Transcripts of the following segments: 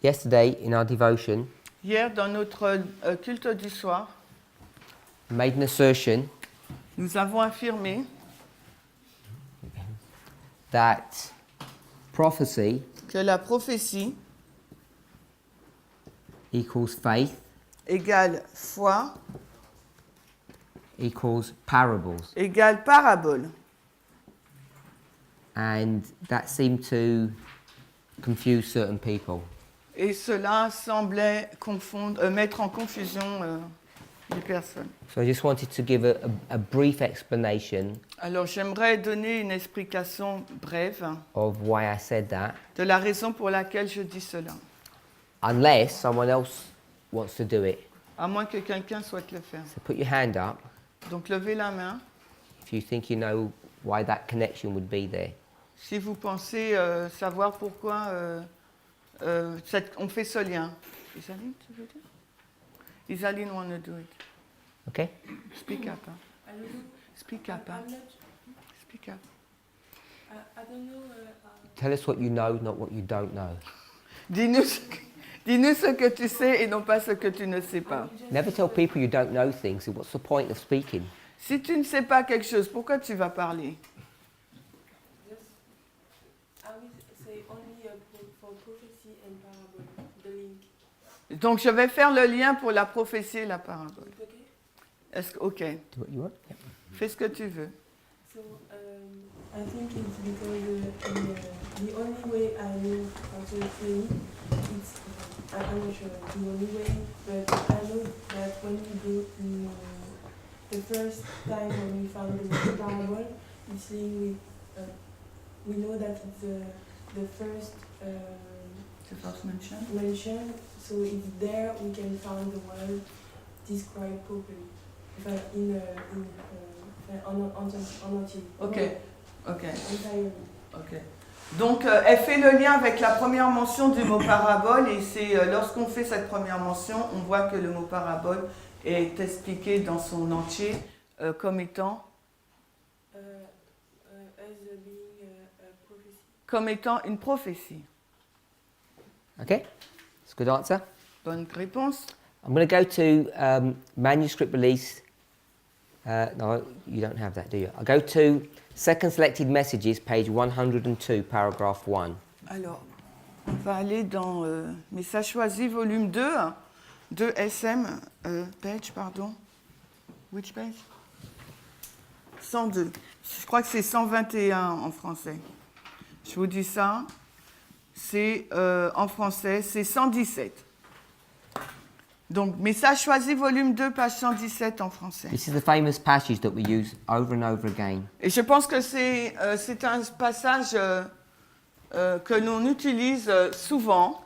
Yesterday, in our devotion, Hier, dans notre culte du soir, made an assertion nous avons affirmé that prophecy que la prophétie equals faith égale foi equals parables. égale parabole. And that seemed to confuse certain people. Et cela semblait mettre en confusion les personnes. So I just wanted to give a brief explanation Alors j'aimerais donner une explication brève of why I said that, de la raison pour laquelle je dis cela. unless someone else wants to do it. À moins que quelqu'un souhaite le faire. So put your hand up Donc levez la main if you think you know why that connection would be there. si vous pensez savoir pourquoi on fait ce lien. Isaline, tu veux dire? Isaline want to do it. Okay? Speak up. Hein? I don't know. Speak up. Hein? I'm not. Speak up. I don't know. Tell us what you know, not what you don't know. Dis-nous ce que tu sais et non pas ce que tu ne sais pas. Never tell people you don't know things. So what's the point of speaking? Si tu ne sais pas quelque chose, pourquoi tu vas parler? Just, I will say only for prophecy and parable, the link. Donc je vais faire le lien pour la prophétie et la parabole. Is it okay? Est-ce que, ok, Do what you want? Yep. fais ce que tu veux. So I think it's because the only way I know how to explain it, it's I'm not sure the only way, but I know that when we go in the first time when we found the parable, it's saying we know that it's the first C'est first mention. mention, so it's there we can find the word described properly. En entier. Ok, ok, Entirely. ok. Donc elle fait le lien avec la première mention du mot parabole et c'est lorsqu'on fait cette première mention, on voit que le mot parabole est expliqué dans son entier comme étant comme étant une prophétie. Okay? That's a good answer. Bonne réponse. I'm going to go to manuscript release. No, you don't have that, do you? I'll go to second selected messages, page 102, paragraph 1. Alors, on va aller dans Message choisi, volume 2, 2 SM, page, pardon. Which page? 102. Je crois que c'est 121 en français. Je vous dis ça. C'est en français, c'est 117. Donc, Message choisi, volume 2, page 117 en français. This is the famous passage that we use over and over again. Et je pense que c'est un passage que l'on utilise souvent.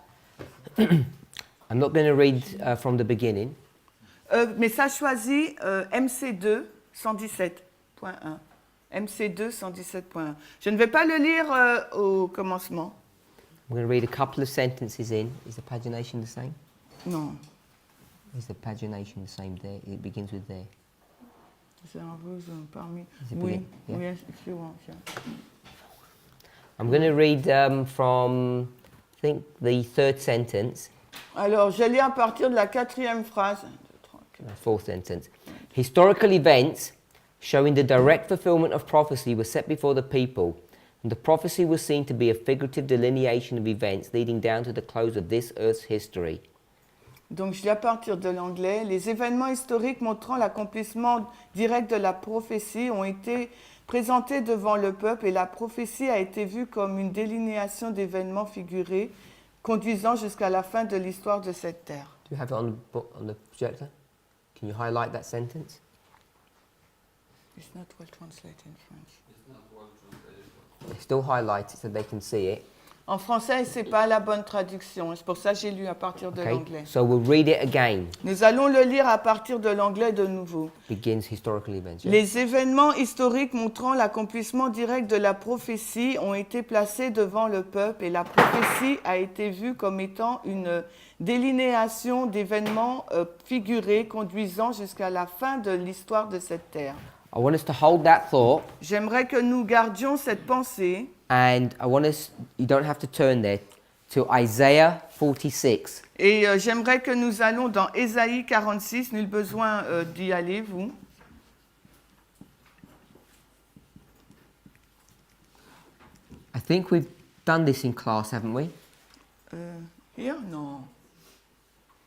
I'm not going to read from the beginning. Message choisi, MC2 117.1. MC2 117.1. Je ne vais pas le lire au commencement. I'm going to read a couple of sentences in. Is the pagination the same? Non. Is the pagination the same there? It begins with there. C'est un peu parmi. Is it Oui, yeah. oui, if you want. Yeah. I'm going to read from, I think, the third sentence. Alors, je lis à partir de la quatrième phrase. Fourth sentence. Historical events showing the direct fulfillment of prophecy were set before the people, and the prophecy was seen to be a figurative delineation of events leading down to the close of this earth's history. Donc, je lis à partir de l'anglais. Les événements historiques montrant l'accomplissement direct de la prophétie ont été présentés devant le peuple et la prophétie a été vue comme une délinéation d'événements figurés conduisant jusqu'à la fin de l'histoire de cette terre. Do you have it on the projector? Can you highlight that sentence? It's not well translated in French. Still highlight it so they can see it. En français, c'est pas la bonne traduction. C'est pour ça que j'ai lu à partir de l'anglais. So we'll read it again. Nous allons le lire à partir de l'anglais de nouveau. Begins historical events. Yeah? Les événements historiques montrant l'accomplissement direct de la prophétie ont été placés devant le peuple et la prophétie a été vue comme étant une délinéation d'événements figurés conduisant jusqu'à la fin de l'histoire de cette terre. I want us to hold that thought. J'aimerais que nous gardions cette pensée. And I want us, you don't have to turn there, to Isaiah 46. Et j'aimerais que nous allons dans Ésaïe 46, nul besoin d'y aller, vous. I think we've done this in class, haven't we? Here? No.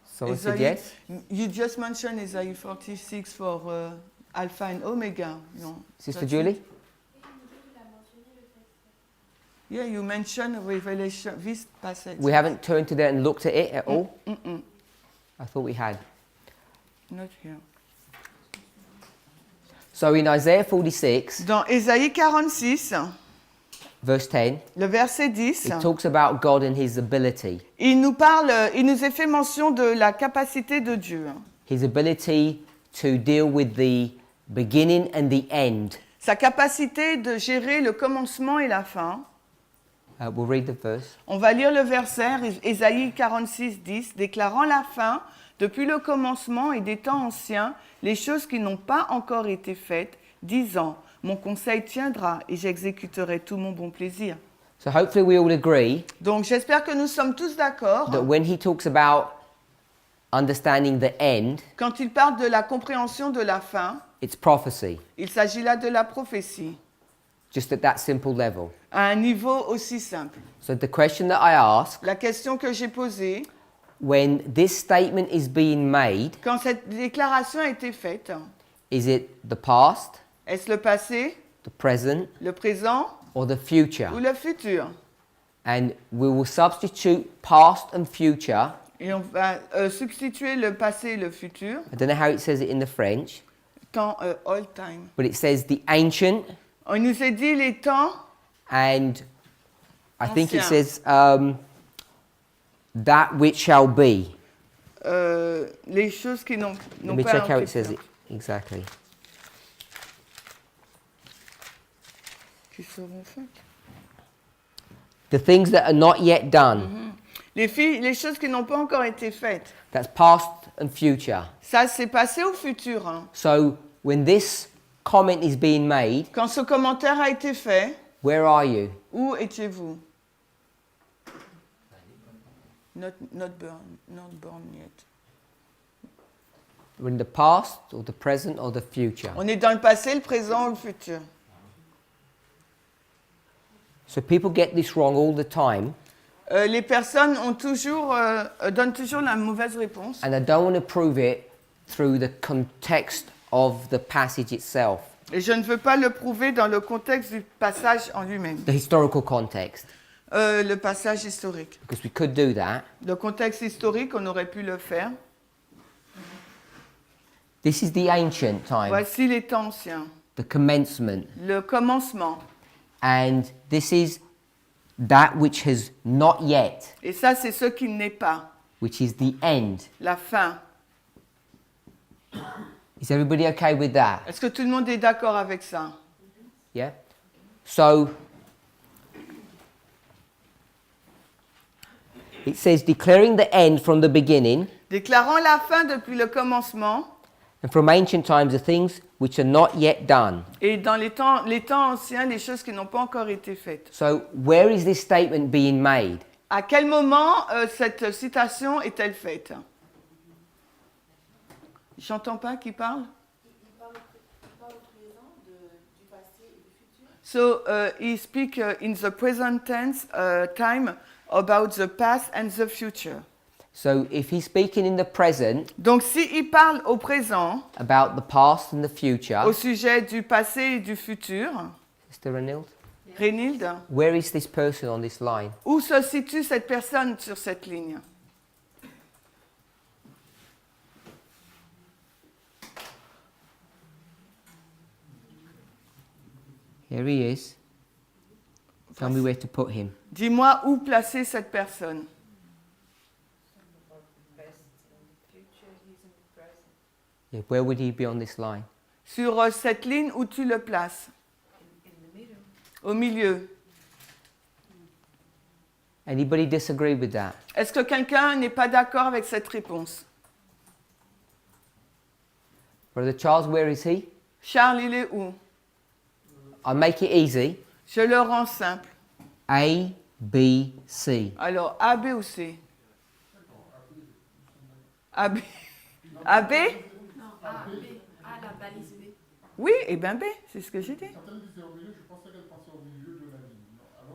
Someone said Ésaïe- yes? You just mentioned Isaiah 46 for Alpha and Omega. No. Sister That's Julie? it. Yeah, you mentioned Revelation, this passage. We haven't turned to that and looked at it at all? Mm-mm, I thought we had. not here. So in Isaiah 46, Dans Ésaïe 46, verse 10, le verset 10, it talks about God and his ability. il nous parle, il nous est fait mention de la capacité de Dieu. His ability to deal with the beginning and the end. Sa capacité de gérer le commencement et la fin. We'll read the verse. On va lire le verset, Ésaïe 46, 10, déclarant la fin, depuis le commencement et des temps anciens, les choses qui n'ont pas encore été faites, disant, mon conseil tiendra et j'exécuterai tout mon bon plaisir. So hopefully we all agree Donc j'espère que nous sommes tous d'accord. that when he talks about understanding the end, Quand il parle de la compréhension de la fin, it's prophecy, il s'agit là de la prophétie, just at that simple level. à un niveau aussi simple. So the question that I ask, La question que j'ai posée, when this statement is being made, quand cette déclaration a été faite, is it the past, est-ce le passé, the present, le présent or the future? ou le futur? And we will substitute past and future. Et on va substituer le passé et le futur, I don't know how it says it in the French, temps all time. but it says the ancient, On nous a dit les temps, and I think it Ancien. says that which shall be. les choses qui n'ont Let me pas check how été it says faites, it exactly. qui seront faites. The things that are not yet done. Les choses qui n'ont pas encore été faites. That's past and future. Ça, c'est passé au futur. Hein. So when this comment is being made, Quand ce commentaire a été fait, where are you? où étiez-vous? Not born yet. We're in the past or the present or the future. On est dans le passé, le présent ou le futur. So people get this wrong all the time, Les personnes ont toujours, donnent toujours la mauvaise réponse. and I don't want to prove it through the context of the passage itself, Et je ne veux pas le prouver dans le contexte du passage en lui-même. the historical context, Le passage historique. because we could do that. Le contexte historique, on aurait pu le faire. This is the ancient time, Voici les temps anciens. the commencement, Le commencement. and this is that which has not yet, Et ça, c'est ce qui n'est pas. which is the end. La fin. Is everybody okay with that? Est-ce que tout le monde est d'accord avec ça? Yeah? So, it says declaring the end from the beginning, Déclarant la fin depuis le commencement and from ancient times the things which are not yet done. et dans les temps anciens, les choses qui n'ont pas encore été faites. So, where is this statement being made? À quel moment cette citation est-elle faite? J'entends pas qui parle? So he speak in the present tense time about the past and the future. So, if he's speaking in the present Donc s'il parle au présent, about the past and the future, au sujet du passé et du futur, Sister Renilde, Renilde, where is this person on this line? où se situe cette personne sur cette ligne? Here he is. Tell me where to put him. Dis-moi où placer cette personne. Yeah, where would he be on this line? Sur cette ligne où tu le places. Au milieu. Anybody disagree with that? Est-ce que quelqu'un n'est pas d'accord avec cette réponse? Brother Charles, where is he? Charles, il est où? I'll make it easy. Je le rends simple. A, B, C. Alors, A, B ou C? A, B. A, B? Non, A, B. A, la balise B. Oui, et bien B, c'est ce que j'ai dit.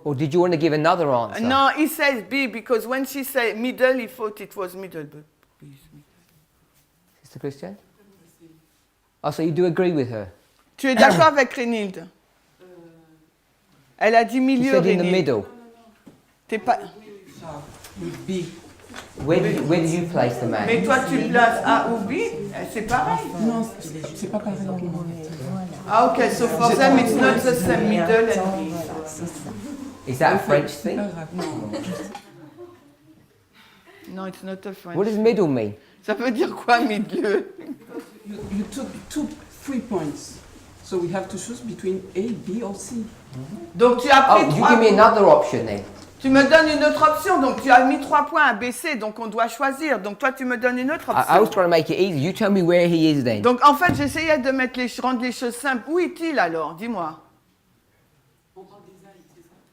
Or did you want to give another answer? No, he says B because when she said middle, he thought it was middle. But B is middle. Sister Christian? Oh, so you do agree with her? Tu es d'accord avec Renilde? Elle a dit You milieu, said in the Renilde. middle. T'es pas... With B. Where did you place the man? Mais toi, tu places A ou B, c'est pareil. Non, c'est pas pareil. Ah, ok, so for them it's not the same middle and B. Is that a French thing? No, it's not a French. What does middle mean? Ça veut dire quoi, milieu? You took 3 points. So we have to choose between A, B or C. Donc tu as Oh, pris you 3 give me points. another option then. Tu me donnes une autre option, donc tu as mis 3 points à B, C, donc on doit choisir. Donc toi, tu me donnes une autre I was option. trying to make it easy. You tell me where he is then. Donc en fait, j'essayais de rendre les choses simples. Où est-il alors? Dis-moi.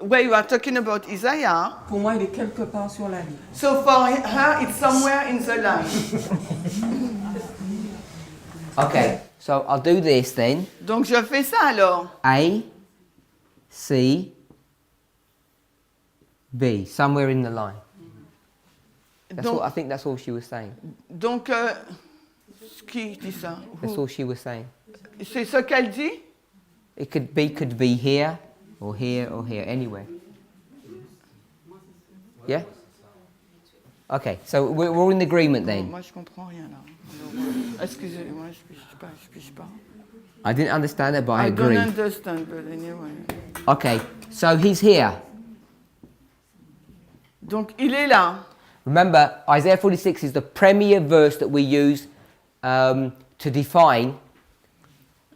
Where you are talking about Isaiah. Pour moi, il est quelque part sur la ligne. So for her, it's somewhere in the line. Okay, so I'll do this then. Donc je fais ça alors. A, C, B, somewhere in the line. I think that's all she was saying. Donc qui dit ça? That's all she was saying. C'est ce qu'elle dit? It could be here, or here, or here, anywhere. Yeah? Okay, so we're all in agreement then. Moi, je comprends rien là. Excusez-moi, je piche pas. I didn't understand that, but I I don't agree. understand, but anyway. Okay, so he's here. Donc il est là. Remember, Isaiah 46 is the premier verse that we use to define.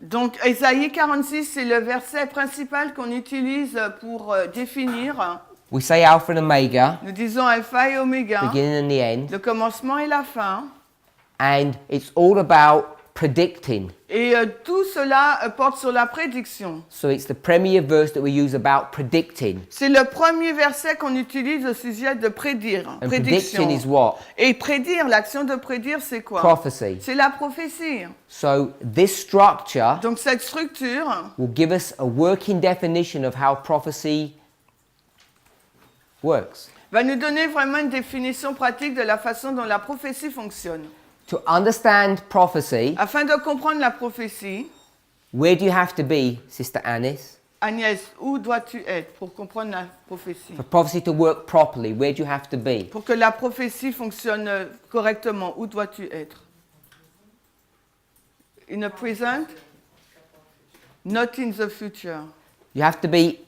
Donc Ésaïe 46, c'est le verset principal qu'on utilise pour définir. We say Alpha and Omega, Nous disons alpha et oméga, beginning and the end, le commencement et la fin. and it's all about predicting. Et tout cela porte sur la prédiction. So it's the premier verse that we use about predicting. C'est le premier verset qu'on utilise au sujet de prédire. And Prédiction. prediction is what? Et prédire, l'action de prédire, c'est quoi? Prophecy. C'est la prophétie. So this structure Donc cette structure will give us a working definition of how prophecy works. va nous donner vraiment une définition pratique de la façon dont la prophétie fonctionne. To understand prophecy, Afin de comprendre la prophétie, where do you have to be, Sister Anis? Agnès, où dois-tu être pour comprendre la prophétie? For prophecy to work properly, where do you have to be? Pour que la prophétie fonctionne correctement, où dois-tu être? In the present? Not in the future. You have to be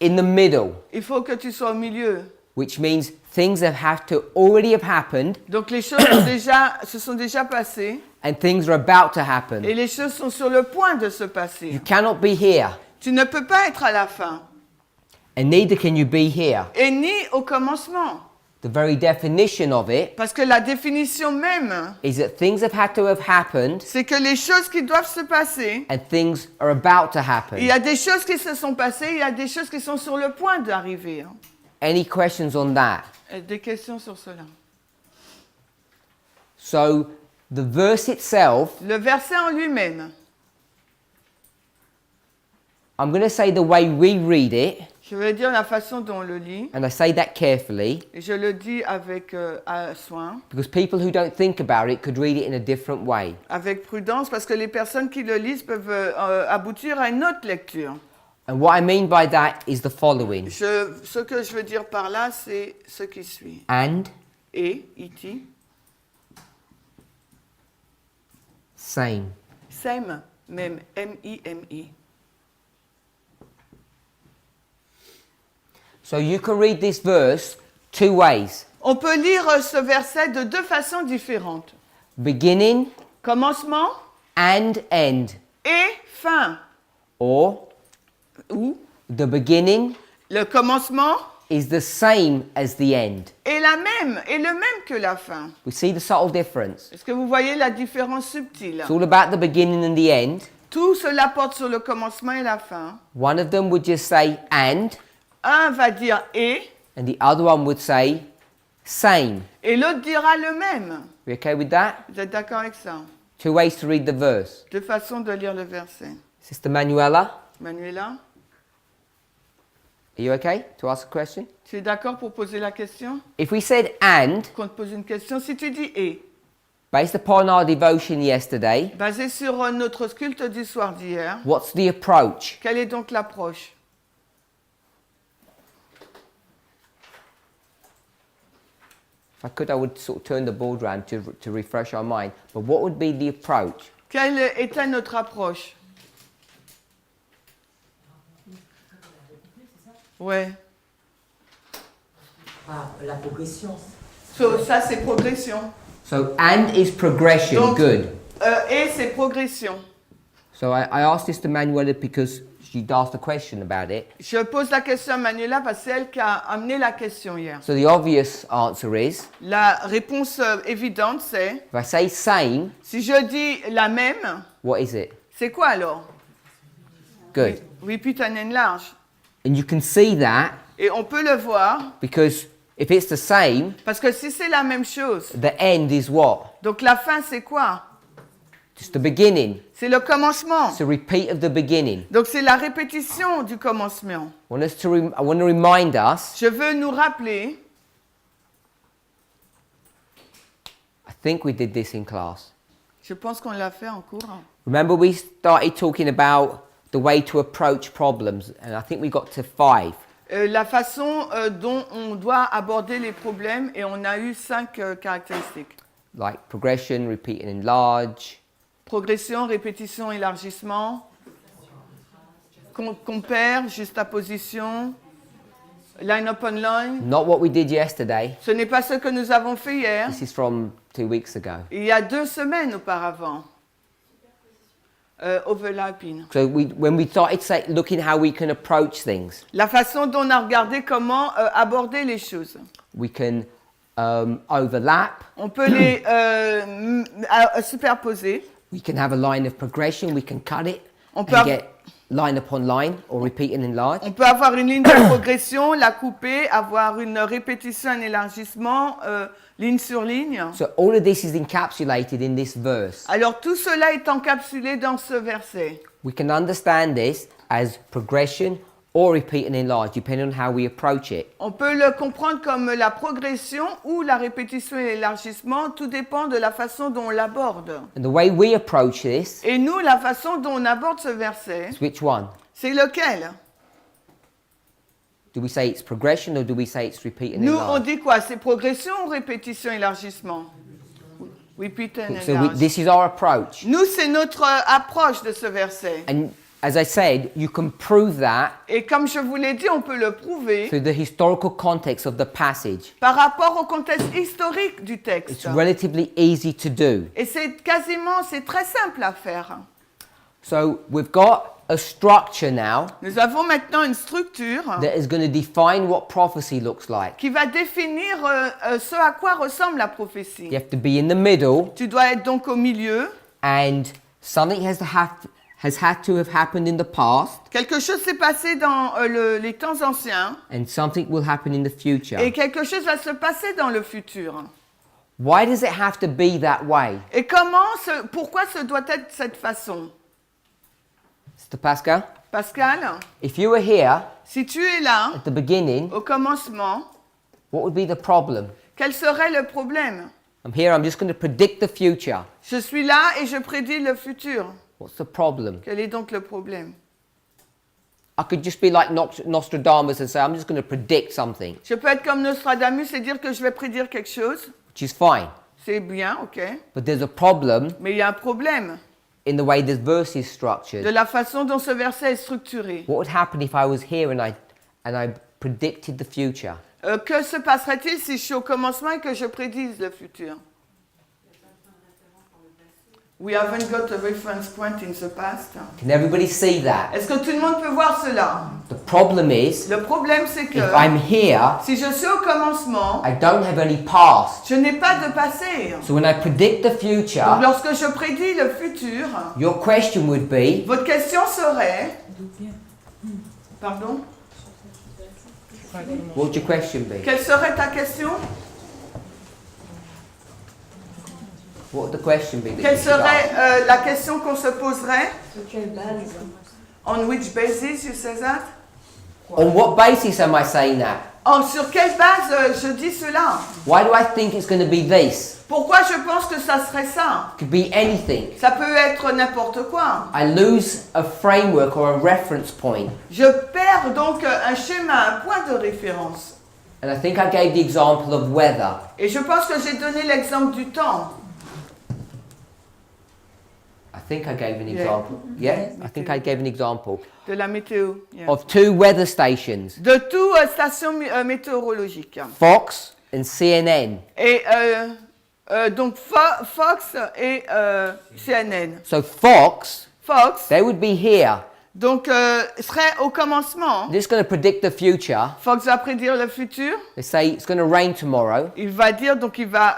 in the middle, Il faut que tu sois au milieu. which means things that have to already have happened Donc les choses se sont déjà passées and things are about to happen. et les choses sont sur le point de se passer. You cannot be here, Tu ne peux pas être à la fin and neither can you be here. et ni au commencement. The very definition of it Parce que la définition même, is that things have had to have happened c'est que les choses qui doivent se passer, and things are about to il y happen. a des choses qui se sont passées, il y a des choses qui sont sur le point d'arriver. Any questions on that? Des questions sur cela. So the verse itself, Le verset en lui-même, I'm going to say the way we read it, je vais dire la façon dont on le lit, and I say that carefully, et je le dis avec soin, because people who don't think about it could read it in a different way. avec prudence, parce que les personnes qui le lisent peuvent aboutir à une autre lecture. And what I mean by that is the following. Ce que je veux dire par là, c'est ce qui suit. And, Et, iti, same. same, même, M-I-M-I. So you can read this verse two ways. On peut lire ce verset de deux façons différentes. Beginning Commencement and end. et fin. Or Ou the beginning le commencement is the same as the end. est le même que la fin. We see the subtle difference. Est-ce que vous voyez la différence subtile? It's all about the beginning and the end. Tout cela porte sur le commencement et la fin. One of them would just say and, Un va dire et and the other one would say same. Et l'autre dira le même. We okay with that? Vous êtes d'accord avec ça? Two ways to read the verse. Deux façons de lire le verset. Sister Manuela, Manuela, are you okay to ask a question? tu es d'accord pour poser la question? If we said and, Qu'on te pose une question, si tu dis et, based upon our devotion yesterday, basé sur notre culte du soir d'hier, what's the approach? quelle est donc l'approche? If I could, I would sort of turn the board round to refresh our mind. But what would be the approach? Quelle était notre approche? Ouais. Ah, la progression. Ça, c'est progression. So and is progression, Donc, good. Et c'est progression. So I asked Sister Manuela because she'd asked a question about it. Je pose la question à Manuela parce que c'est elle qui a amené la question hier. So the obvious answer is, La réponse évidente, c'est, if I say same, si je dis la même, what is it? c'est quoi alors? Good. Repeat and enlarge. And you can see that Et on peut le voir, because if it's the same, parce que si c'est la même chose, the end is what? donc la fin c'est quoi? Just the beginning. C'est le commencement. It's a repeat of the beginning. Donc c'est la répétition du commencement. I want to remind us, Je veux nous rappeler, I think we did this in class. je pense qu'on l'a fait en cours. Remember we started talking about the way to approach problems, and I think we got to 5. La façon dont on doit aborder les problèmes, et on a eu 5 caractéristiques. Like progression, repeat and enlarge, Progression, répétition, élargissement. Compare, juxtaposition. Line upon line. not what we did yesterday. Ce n'est pas ce que nous avons fait hier, This is from 2 weeks ago. il y a 2 semaines auparavant. Overlapping. So when we started looking how we can approach things, La façon dont on a regardé comment aborder les choses. we can overlap, On peut les superposer. we can have a line of progression, we can cut it On and peut, get line upon line or repeat and enlarge. on peut avoir une ligne de progression, la couper, avoir une répétition, un élargissement, ligne sur ligne. So all of this is encapsulated in this verse. Alors tout cela est encapsulé dans ce verset. We can understand this as progression or repeat and enlarge, depending on how we approach it. On peut le comprendre comme la progression ou la répétition et l'élargissement, tout dépend de la façon dont on l'aborde. And the way we approach this Et nous, la façon dont on aborde ce verset, is which one? c'est lequel? Do we say it's progression or do we say it's repeat and Nous, on enlarge? dit quoi? C'est progression ou répétition, élargissement? Repeat and So enlarge. this is our approach. Nous, c'est notre approche de ce verset. And as I said, you can prove that Et comme je vous l'ai dit, on peut le prouver through the historical context of the passage. par rapport au contexte historique du It's texte. relatively easy to do. Et c'est très simple à faire. So we've got a structure now Nous avons maintenant une structure that is going to define what prophecy looks like. qui va définir ce à quoi ressemble la prophétie. You have to be in the middle, Tu dois être donc au milieu. and something has had to have happened in the past, Quelque chose s'est passé dans les temps anciens and something will happen in the future. et quelque chose va se passer dans le futur. Why does it have to be that way? Et pourquoi ce doit être cette façon? Mr. Pascal, Pascal, if you were here si tu es là, at the beginning, au commencement, what would be the problem? quel serait le problème? I'm here, I'm just going to predict the future. Je suis là et je prédis le futur. What's the problem? Quel est donc le problème? I could just be like Nostradamus and say, I'm just going to predict something, Je peux être comme Nostradamus et dire que je vais prédire quelque chose. which is fine. C'est bien, ok. But there's a problem Mais il y a un problème in the way this verse is de structured. la façon dont ce verset est structuré. What would happen if I was here and I predicted the future? Que se passerait-il si je suis au commencement et que je prédise le futur? We haven't got a reference point in the past. Can everybody see that? Est-ce que tout le monde peut voir cela? The problem is, Le problème, c'est que if I'm here, si je suis au commencement, I don't have any past. je n'ai pas de passé. So when I predict the Donc, future, lorsque je prédis le futur, your question would be, votre question serait... Pardon? What would your question be? Quelle serait ta question? What would the question be? that Quelle you should ask? serait la question qu'on se poserait? Sur quelle base? On which basis you say that? On what basis am I saying that? Oh, sur quelle base je dis cela? Why do I think it's going to be this? Pourquoi je pense que ça serait ça? It could be anything. Ça peut être n'importe quoi. I lose a framework or a reference point. Je perds donc un schéma, un point de référence. And I think I gave the example of weather. Et je pense que j'ai donné l'exemple du temps. I think I gave an Yeah. example. Yeah? I think I gave an example De la météo. Yeah. of two weather stations, De tout station météorologique. Fox and CNN. Et donc Fox et CNN. So Fox, Fox, they would be here. donc serait au commencement. This is going to predict the future. Fox va prédire le futur. They say it's going to rain tomorrow, Il va dire donc il va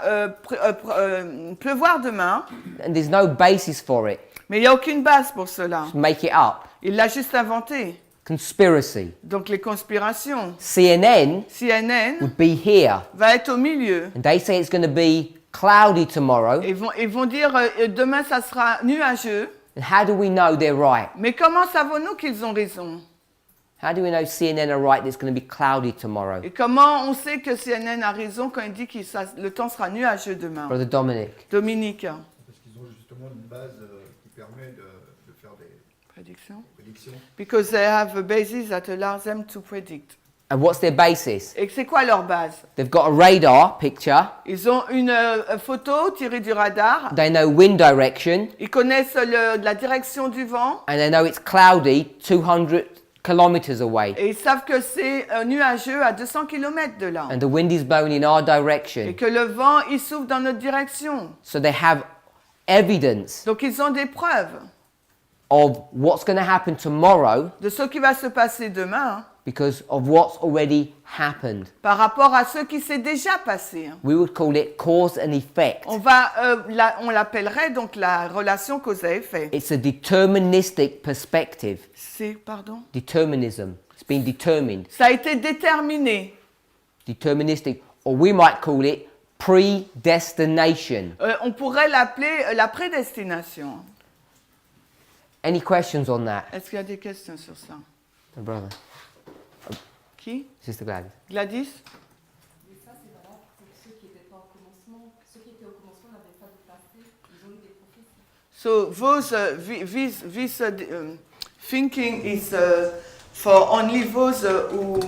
pleuvoir demain. and there's no basis for it. Mais il n'y a aucune base pour cela. Make it up. Il l'a juste inventé. Conspiracy. Donc les conspirations. CNN CNN would be here, va être au milieu. and they say it's going to be cloudy tomorrow. Ils vont dire demain ça sera nuageux. And how do we know they're right? Mais comment savons-nous qu'ils ont raison? How do we know CNN are right that it's going to be cloudy tomorrow? Et comment on sait que CNN a raison quand il dit que le temps sera nuageux demain? Brother Dominic. Dominique. Parce qu'ils ont justement une base qui permet de faire des Prédiction. prédictions. Because they have a basis that allows them to predict. And what's their basis? Et c'est quoi leur base? They've got a radar picture. Ils ont une photo tirée du radar. They know wind direction, Ils connaissent la direction du vent. and they know it's cloudy 200 kilometers away. Et ils savent que c'est nuageux à 200 km de là. And the wind is blowing in our Et direction. que le vent, il souffle dans notre direction. So they have evidence Donc ils ont des preuves of what's going to happen tomorrow de ce qui va se passer demain because of what's already happened. par rapport à ce qui s'est déjà passé. We would call it cause and effect. On l'appellerait donc la relation cause à effet. It's a deterministic perspective. C'est, pardon? Determinism. It's been determined. Ça a été déterminé. Deterministic. Or we might call it predestination. On pourrait l'appeler la prédestination. Any questions on that? Est-ce qu'il y a des questions sur ça? My brother. Qui? Sister Gladys. Gladys? Mais ça, c'est valable pour ceux qui n'étaient pas au commencement. Ceux qui étaient au commencement n'avaient pas de passé, ils ont eu des prophéties. So this thinking is for only those who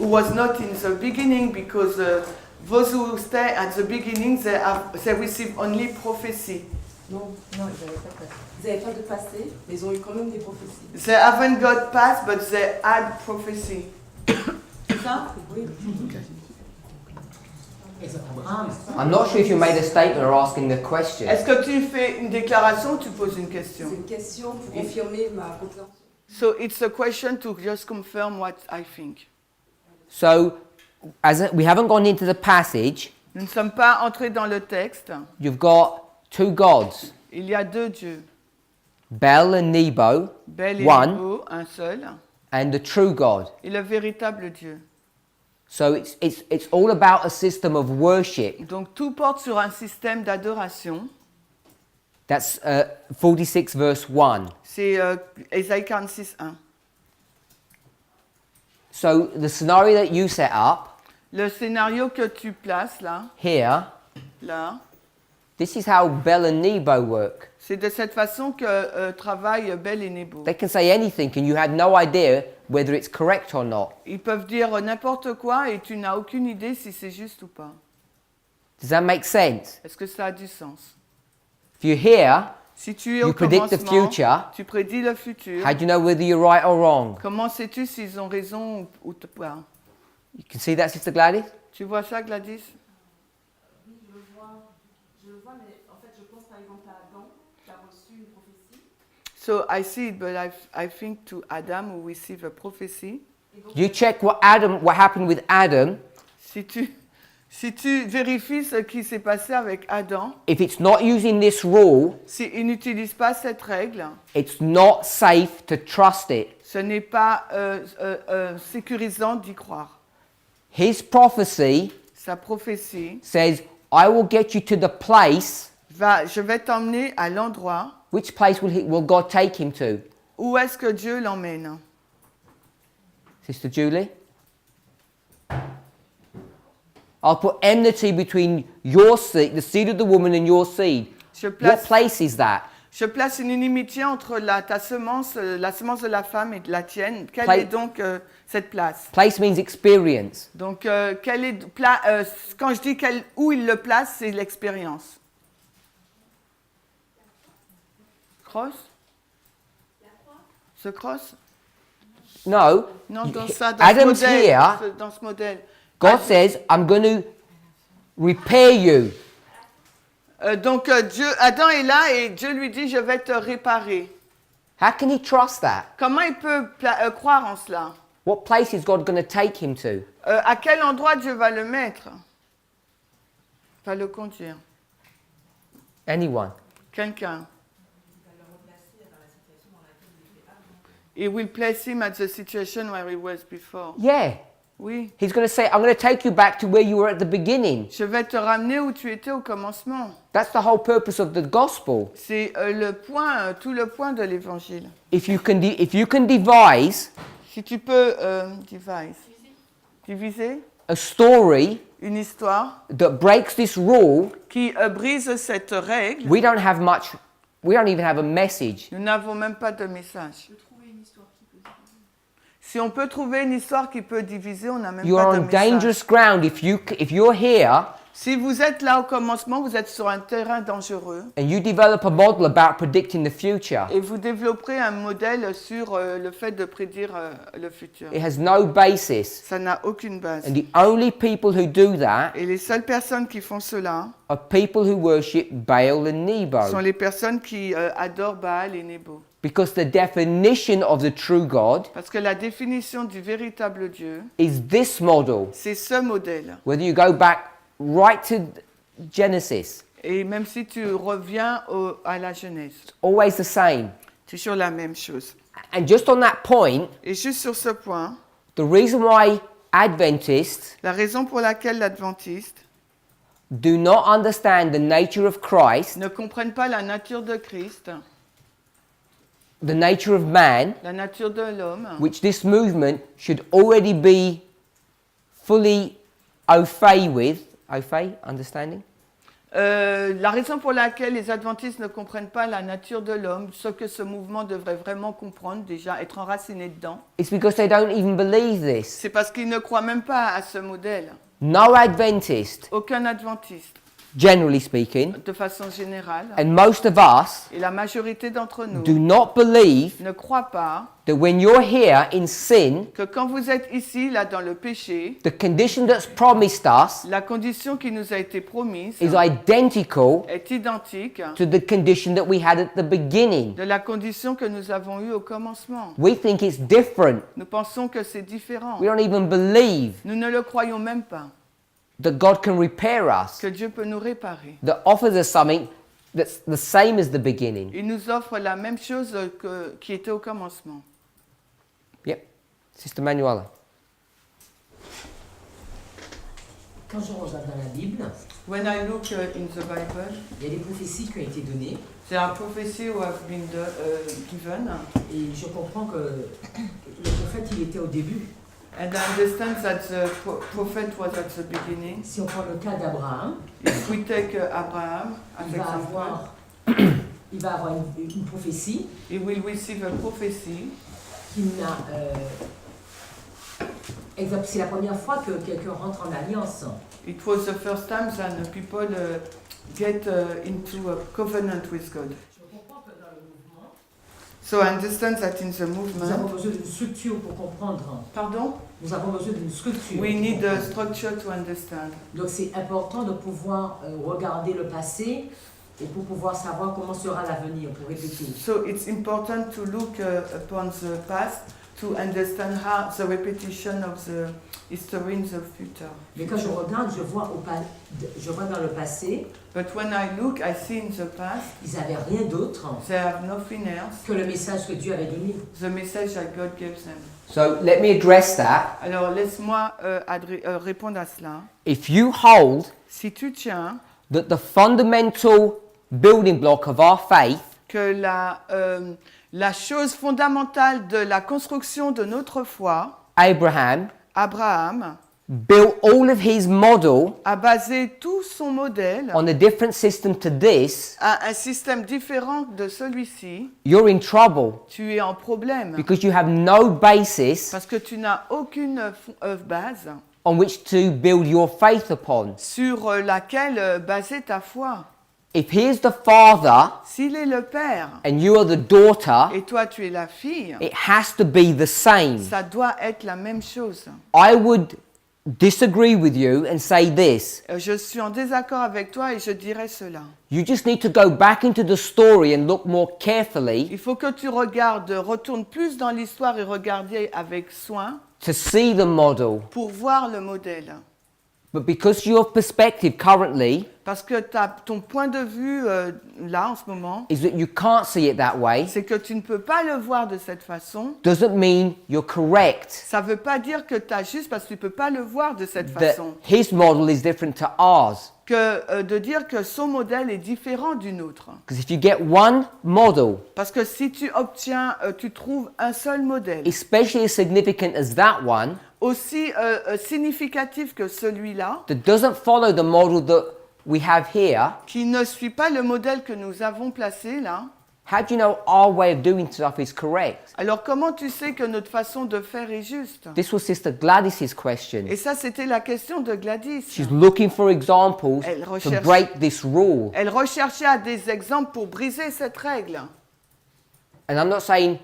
was not in the beginning, because those who stay at the beginning they receive only prophecy. Non, ils n'avaient pas de passé. Ils n'avaient pas de passé, mais ils ont eu quand même des prophéties. They haven't got past, but they had prophecy. C'est ça? Oui. I'm not sure if you made a statement or asking a question. Est-ce que tu fais une déclaration ou tu poses une C'est question? une question pour confirmer ma compréhension. So it's a question to just confirm what I think. So, we haven't gone into the passage. Nous ne sommes pas entrés dans le texte. You've got two gods, Il y a deux dieux. Bel and Nebo, Bel et one, Nebo, un seul, and the true God. et le véritable Dieu. So it's all about a system of worship. Donc tout porte sur un système d'adoration. That's 46 verse 1. C'est Ésaïe 46, 1. So the scenario that you set up Le scénario que tu places là, here, this is how Bel and Nebo work. c'est de cette façon que travaillent Bel et Nebo. They can say anything and you had no idea whether it's correct or not. Ils peuvent dire n'importe quoi et tu n'as aucune idée si c'est juste ou pas. Does that make sense? Est-ce que ça a du sens? If you're here, Si tu es you au predict the commencement, future. tu prédis le futur. How do you know whether you're right or wrong? Comment sais-tu s'ils ont raison ou pas? You can see that, Sister Gladys? Tu vois ça, Gladys? Oui, je le vois, mais en fait, je pense par exemple à Adam, qui a reçu une prophétie. So I see it, but I think to Adam who received a prophecy. You check what happened with Adam. Si tu vérifies ce qui s'est passé avec Adam, If it's not using this rule, s'il n'utilise pas cette règle, it's not safe to trust it. ce n'est pas sécurisant d'y croire. His prophecy sa prophétie, says, I will get you to the place. je vais t'emmener à l'endroit. Which place will God take him to? Où est-ce que Dieu l'emmène? Sister Julie? I'll put enmity between your seed, the seed of the woman, and your seed. What place is that? Je place une inimitié entre ta semence, la semence de la femme et de la tienne. Quelle est donc cette place? Place means experience. Donc, quand je dis où il le place, c'est l'expérience. Cross? Ce cross? No. Non, dans Adam's here. Dans ce modèle. God says, I'm going to repair you. Donc Adam est là et Dieu lui dit, je vais te réparer. How can he trust that? Comment il peut croire en cela? What place is God going to take him to? À quel endroit Dieu va le mettre? Va le conduire. Anyone? Quelqu'un. He will place him at the situation where he was before. Yeah. Oui. He's going to say, I'm going to take you back to where you were at the beginning. Je vais te ramener où tu étais au commencement. That's the whole purpose of the gospel. C'est tout le point de l'évangile. If you can devise Si tu peux diviser a story une histoire that breaks this rule, qui brise cette règle, we don't even have a message. nous n'avons même pas de message. Si on peut trouver une histoire qui peut diviser, on n'a même You're pas de on message. dangerous ground if you're here Si vous êtes là au commencement, vous êtes sur un terrain dangereux and you develop a model about predicting the future. et vous développerez un modèle sur le fait de prédire le futur. It has no basis. Ça n'a aucune base. And the only people who do that Et les seules personnes qui font cela are people who worship Baal and sont Nebo. les personnes qui adorent Baal et Nebo. Because the definition of the true God Parce que la définition du véritable Dieu, is this model. c'est ce modèle. Whether you go back right to Genesis, Et même si tu reviens à la Genèse, it's always the same. toujours la même chose. And just on that point, Et juste sur ce point, the reason why Adventists la raison pour laquelle l'adventiste do not understand the nature of Christ, ne comprennent pas la nature de Christ, the nature of man, la nature de l'homme, which this movement should already be fully au fait with, au fait, understanding? la raison pour laquelle les adventistes ne comprennent pas la nature de l'homme, ce que ce mouvement devrait vraiment comprendre, déjà être enraciné dedans, It's because they don't even believe this. c'est parce qu'ils ne croient même pas à ce modèle. No Adventist, Aucun adventiste, generally speaking, de façon générale, and most of us et la majorité d'entre nous, do not believe ne croient pas that when you're here in sin, que quand vous êtes ici, là, dans le péché, the condition that's promised us la condition qui nous a été promise is identical est identique to the condition that we had at the beginning. de la condition que nous avons eue au commencement. We think it's different. Nous pensons que c'est différent. We don't even believe Nous ne le croyons même pas, that God can repair us, que Dieu peut nous réparer. that offers us something that's the same as the beginning. Il nous offre la même chose qui était au commencement. Yep. Sister Manuela. Quand je regarde dans la Bible, When I look in the Bible, il y a des prophéties qui ont été données there are prophecies who have been given, et je comprends que le prophète il était au début. and I understand that the prophet was at the beginning. Si on prend le cas d'Abraham, If we take Abraham as il va example, avoir, il va avoir une prophétie he will receive a prophecy. qui n'a... exemple, c'est la première fois que quelqu'un rentre en alliance. It was the first time that people get into a covenant with God. Je comprends que dans le mouvement, So I understand that in the nous movement. avons besoin d'une structure pour comprendre. Pardon? Nous avons besoin d'une structure. We pour need a comprendre. structure to understand. Donc c'est important de pouvoir regarder le passé et pour pouvoir savoir comment sera l'avenir, pour répéter. So it's important to look upon the past to understand how the repetition of the history in the future. Mais quand je regarde, je vois dans le passé, But when I look, I see in the past, ils n'avaient rien d'autre they have nothing else, que le message que Dieu avait donné. the message that God gave them. So let me address that. Alors laisse-moi répondre à cela. If you hold Si tu tiens that the fundamental building block of our faith que la chose fondamentale de la construction de notre foi, Abraham Abraham, built all of his model a basé tout son modèle on a different system to this, à un système différent de celui-ci, you're in trouble tu es en problème. because you have no basis Parce que tu n'as aucune base on which to build your faith upon. sur laquelle baser ta foi. If he is the father S'il est le père and you are the daughter, et toi tu es la fille, it has to be the same. ça doit être la même chose. I would disagree with you and say this. Je suis en désaccord avec toi et je dirais cela. You just need to go back into the story and look more carefully Il faut que tu retournes plus dans l'histoire et regarder avec soin to see the model. pour voir le modèle. But because your perspective currently Parce que ton point de vue là en ce moment, is that you can't see it that way, c'est que tu ne peux pas le voir de cette façon. doesn't mean you're correct. Ça ne veut pas dire que tu as juste parce que tu ne peux pas le voir de cette That façon. his model is different to ours. Que de dire que son modèle est différent du nôtre. Because if you get one model, Parce que si tu tu trouves un seul modèle, especially as significant as that one, aussi significatif que celui-là, that doesn't follow the model that we have here, qui ne suit pas le modèle que nous avons placé là, how do you know our way of doing stuff is correct? alors comment tu sais que notre façon de faire est juste? This was Sister Gladys's question. Et ça, c'était la question de Gladys. She's looking for examples Elle to recherche- break this rule. Elle recherchait des exemples pour briser cette règle. And I'm not saying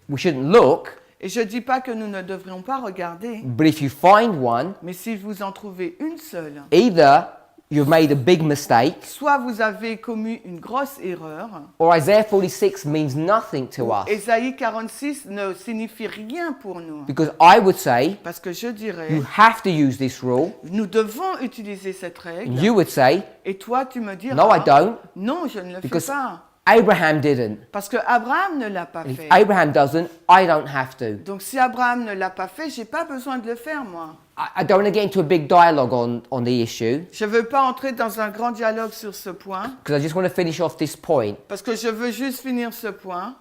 we shouldn't look, Et je ne dis pas que nous ne devrions pas regarder, but if you find one, mais si vous en trouvez une seule, either you've made a big mistake, soit vous avez commis une grosse erreur, or Isaiah 46 means nothing to us. Ésaïe 46 ne signifie rien pour nous. Because I would say Parce que je dirais, you have to use this rule, nous devons utiliser cette règle. and you would say, Et toi, tu me diras, no, I don't, non, je ne le fais because pas. Abraham didn't. Parce que Abraham ne l'a pas And if fait. Abraham doesn't, I don't have to. Donc si Abraham ne l'a pas fait, j'ai pas besoin de le faire, moi. I don't want to get into a big dialogue on the issue, Je ne veux pas entrer dans un grand dialogue sur ce point, because I just want to finish off this point. parce que je veux juste finir ce point.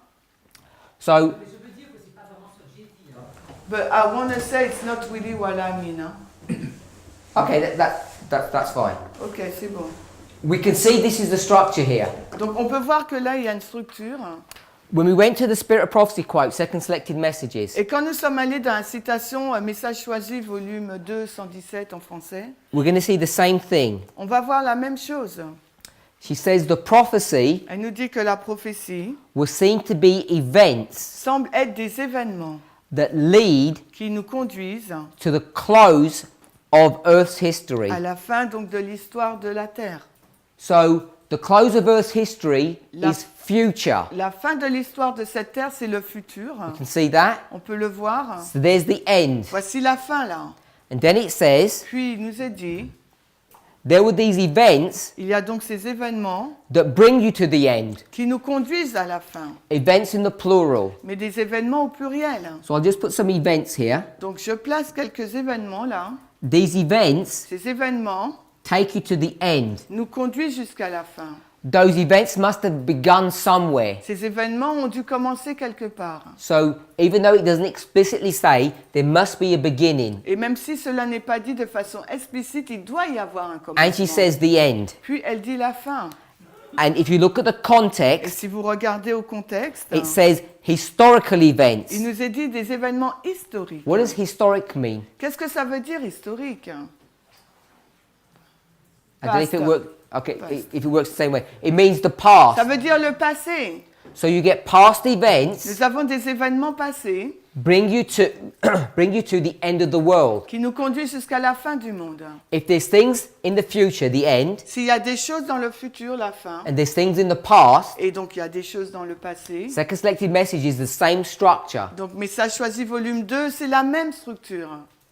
So, But I want to say it's not really what I mean. Hein? okay, that's fine. Ok, c'est bon. We can see this is the structure here. Donc on peut voir que là, il y a une structure. When we went to the Spirit of Prophecy quote, Second Selected Messages, Et quand nous sommes allés dans la citation Message choisi, volume 2, 117 en français, we're going to see the same thing. on va voir la même chose. She says the prophecy Elle nous dit que la prophétie was seen to be events semble être des événements that lead qui nous conduisent to the close of Earth's history. à la fin donc de l'histoire de la Terre. So, the close of Earth's history La- is future. La fin de l'histoire de cette Terre, c'est le futur. You can see that? On peut le voir. So, there's the end. Voici la fin là. And then it says, Puis il nous est dit, there were these events il y a donc ces événements that bring you to the end. qui nous conduisent à la fin, Events in the plural. mais des événements au pluriel. So, I'll just put some events here. Donc je place quelques événements là. These events Ces événements take you to the end. nous conduisent jusqu'à la fin. Those events must have begun somewhere. Ces événements ont dû commencer quelque part. So, even though it doesn't explicitly say, there must be a beginning. Et même si cela n'est pas dit de façon explicite, il doit y avoir un And commencement. she says the end. Puis elle dit la fin. And if you look at the Et context, si vous regardez au contexte, it says historical events. il nous est dit des événements historiques. What does historic mean? Qu'est-ce que ça veut dire historique? I don't know if it Past. works. Okay, Past. if it works the same way. It means the past. Ça veut dire le passé. So you get past events Nous avons des événements passés bring you to bring you to the end of the world. qui nous conduit jusqu'à la fin du monde. If there's things in the future, the end, S'il y a des choses dans le futur, la fin, and there's things in the past, et donc il y a des choses dans le passé, Second Selected Message is the same structure. donc Message choisi volume 2, c'est la même structure.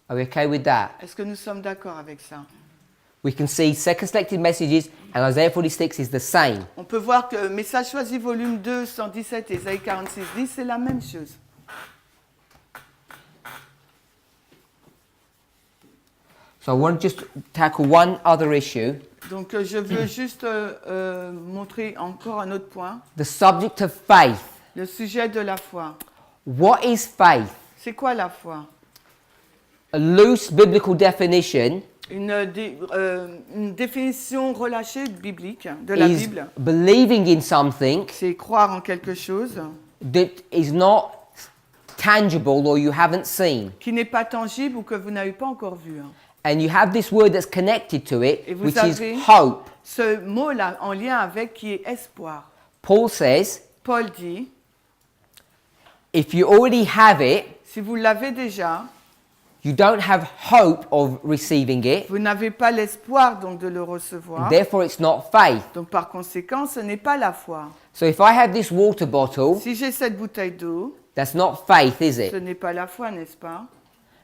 Are we okay with that? Est-ce que nous sommes d'accord avec ça? We can see Second Selected Messages and Isaiah 46 is the same. On peut voir que Message choisi volume 2, 117 et Isaïe 46, 10, c'est la même chose. So I want to just tackle one other issue, Donc je veux juste montrer encore un autre point, the subject of faith. le sujet de la foi. What is faith? C'est quoi la foi? A loose biblical definition Une définition relâchée biblique de la is Bible, believing in something c'est croire en quelque chose that is not tangible or you haven't seen. qui n'est pas tangible ou que vous n'avez pas encore vu. And you have this word that's connected to it, Et vous which avez- is hope. Ce mot-là en lien avec qui est espoir. Paul says, Paul dit, if you already have it, si vous l'avez déjà, you don't have hope of receiving it, vous n'avez pas l'espoir donc de le recevoir. therefore it's not faith. Donc par conséquent, ce n'est pas la foi. So if I have this water bottle, Si j'ai cette bouteille d'eau, that's not faith, is ce it? n'est pas la foi, n'est-ce pas?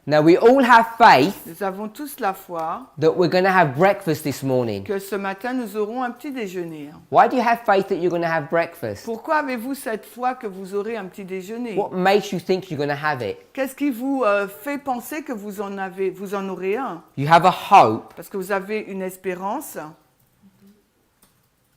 Now we all have faith Nous avons tous la foi that we're going to have breakfast this morning. que ce matin, nous aurons un petit déjeuner. Why do you have faith that you're going to have breakfast? Pourquoi avez-vous cette foi que vous aurez un petit déjeuner? What makes you think you're going to have it? Qu'est-ce qui vous fait penser que vous en aurez un? You have a hope. Parce que vous avez une espérance.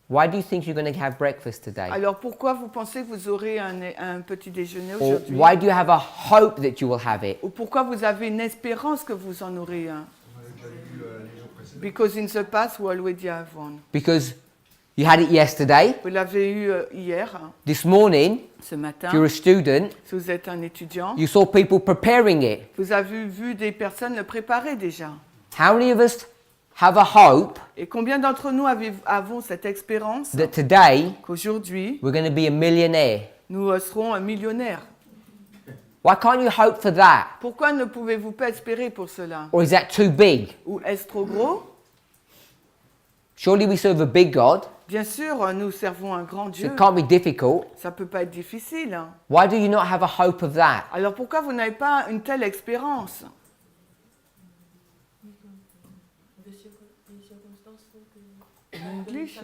Why do you think you're going to have breakfast today? Alors pourquoi vous pensez que vous aurez un petit déjeuner Or aujourd'hui? why do you have a hope that you will have it? Ou pourquoi vous avez une espérance que vous en aurez un? On avait déjà vu les jours précédents. Because in the past we already have one. Because you had it yesterday, Vous l'avez eu hier, this morning, ce matin. if you're a student, Si vous êtes un étudiant, you saw people preparing it. vous avez vu des personnes le préparer déjà. How many of us have a hope Et combien d'entre nous avons cette espérance that today qu'aujourd'hui, we're going to be a millionaire? nous serons un millionnaire? Why can't you hope for that? Pourquoi ne pouvez-vous pas espérer pour cela? Or is that too big? Ou est-ce trop gros? Surely we serve a big God, Bien sûr, nous servons un grand so Dieu. it can't be difficult. Ça ne peut pas être difficile. Hein. Why do you not have a hope of that? Alors pourquoi vous n'avez pas une telle espérance? Les circonstances font que English.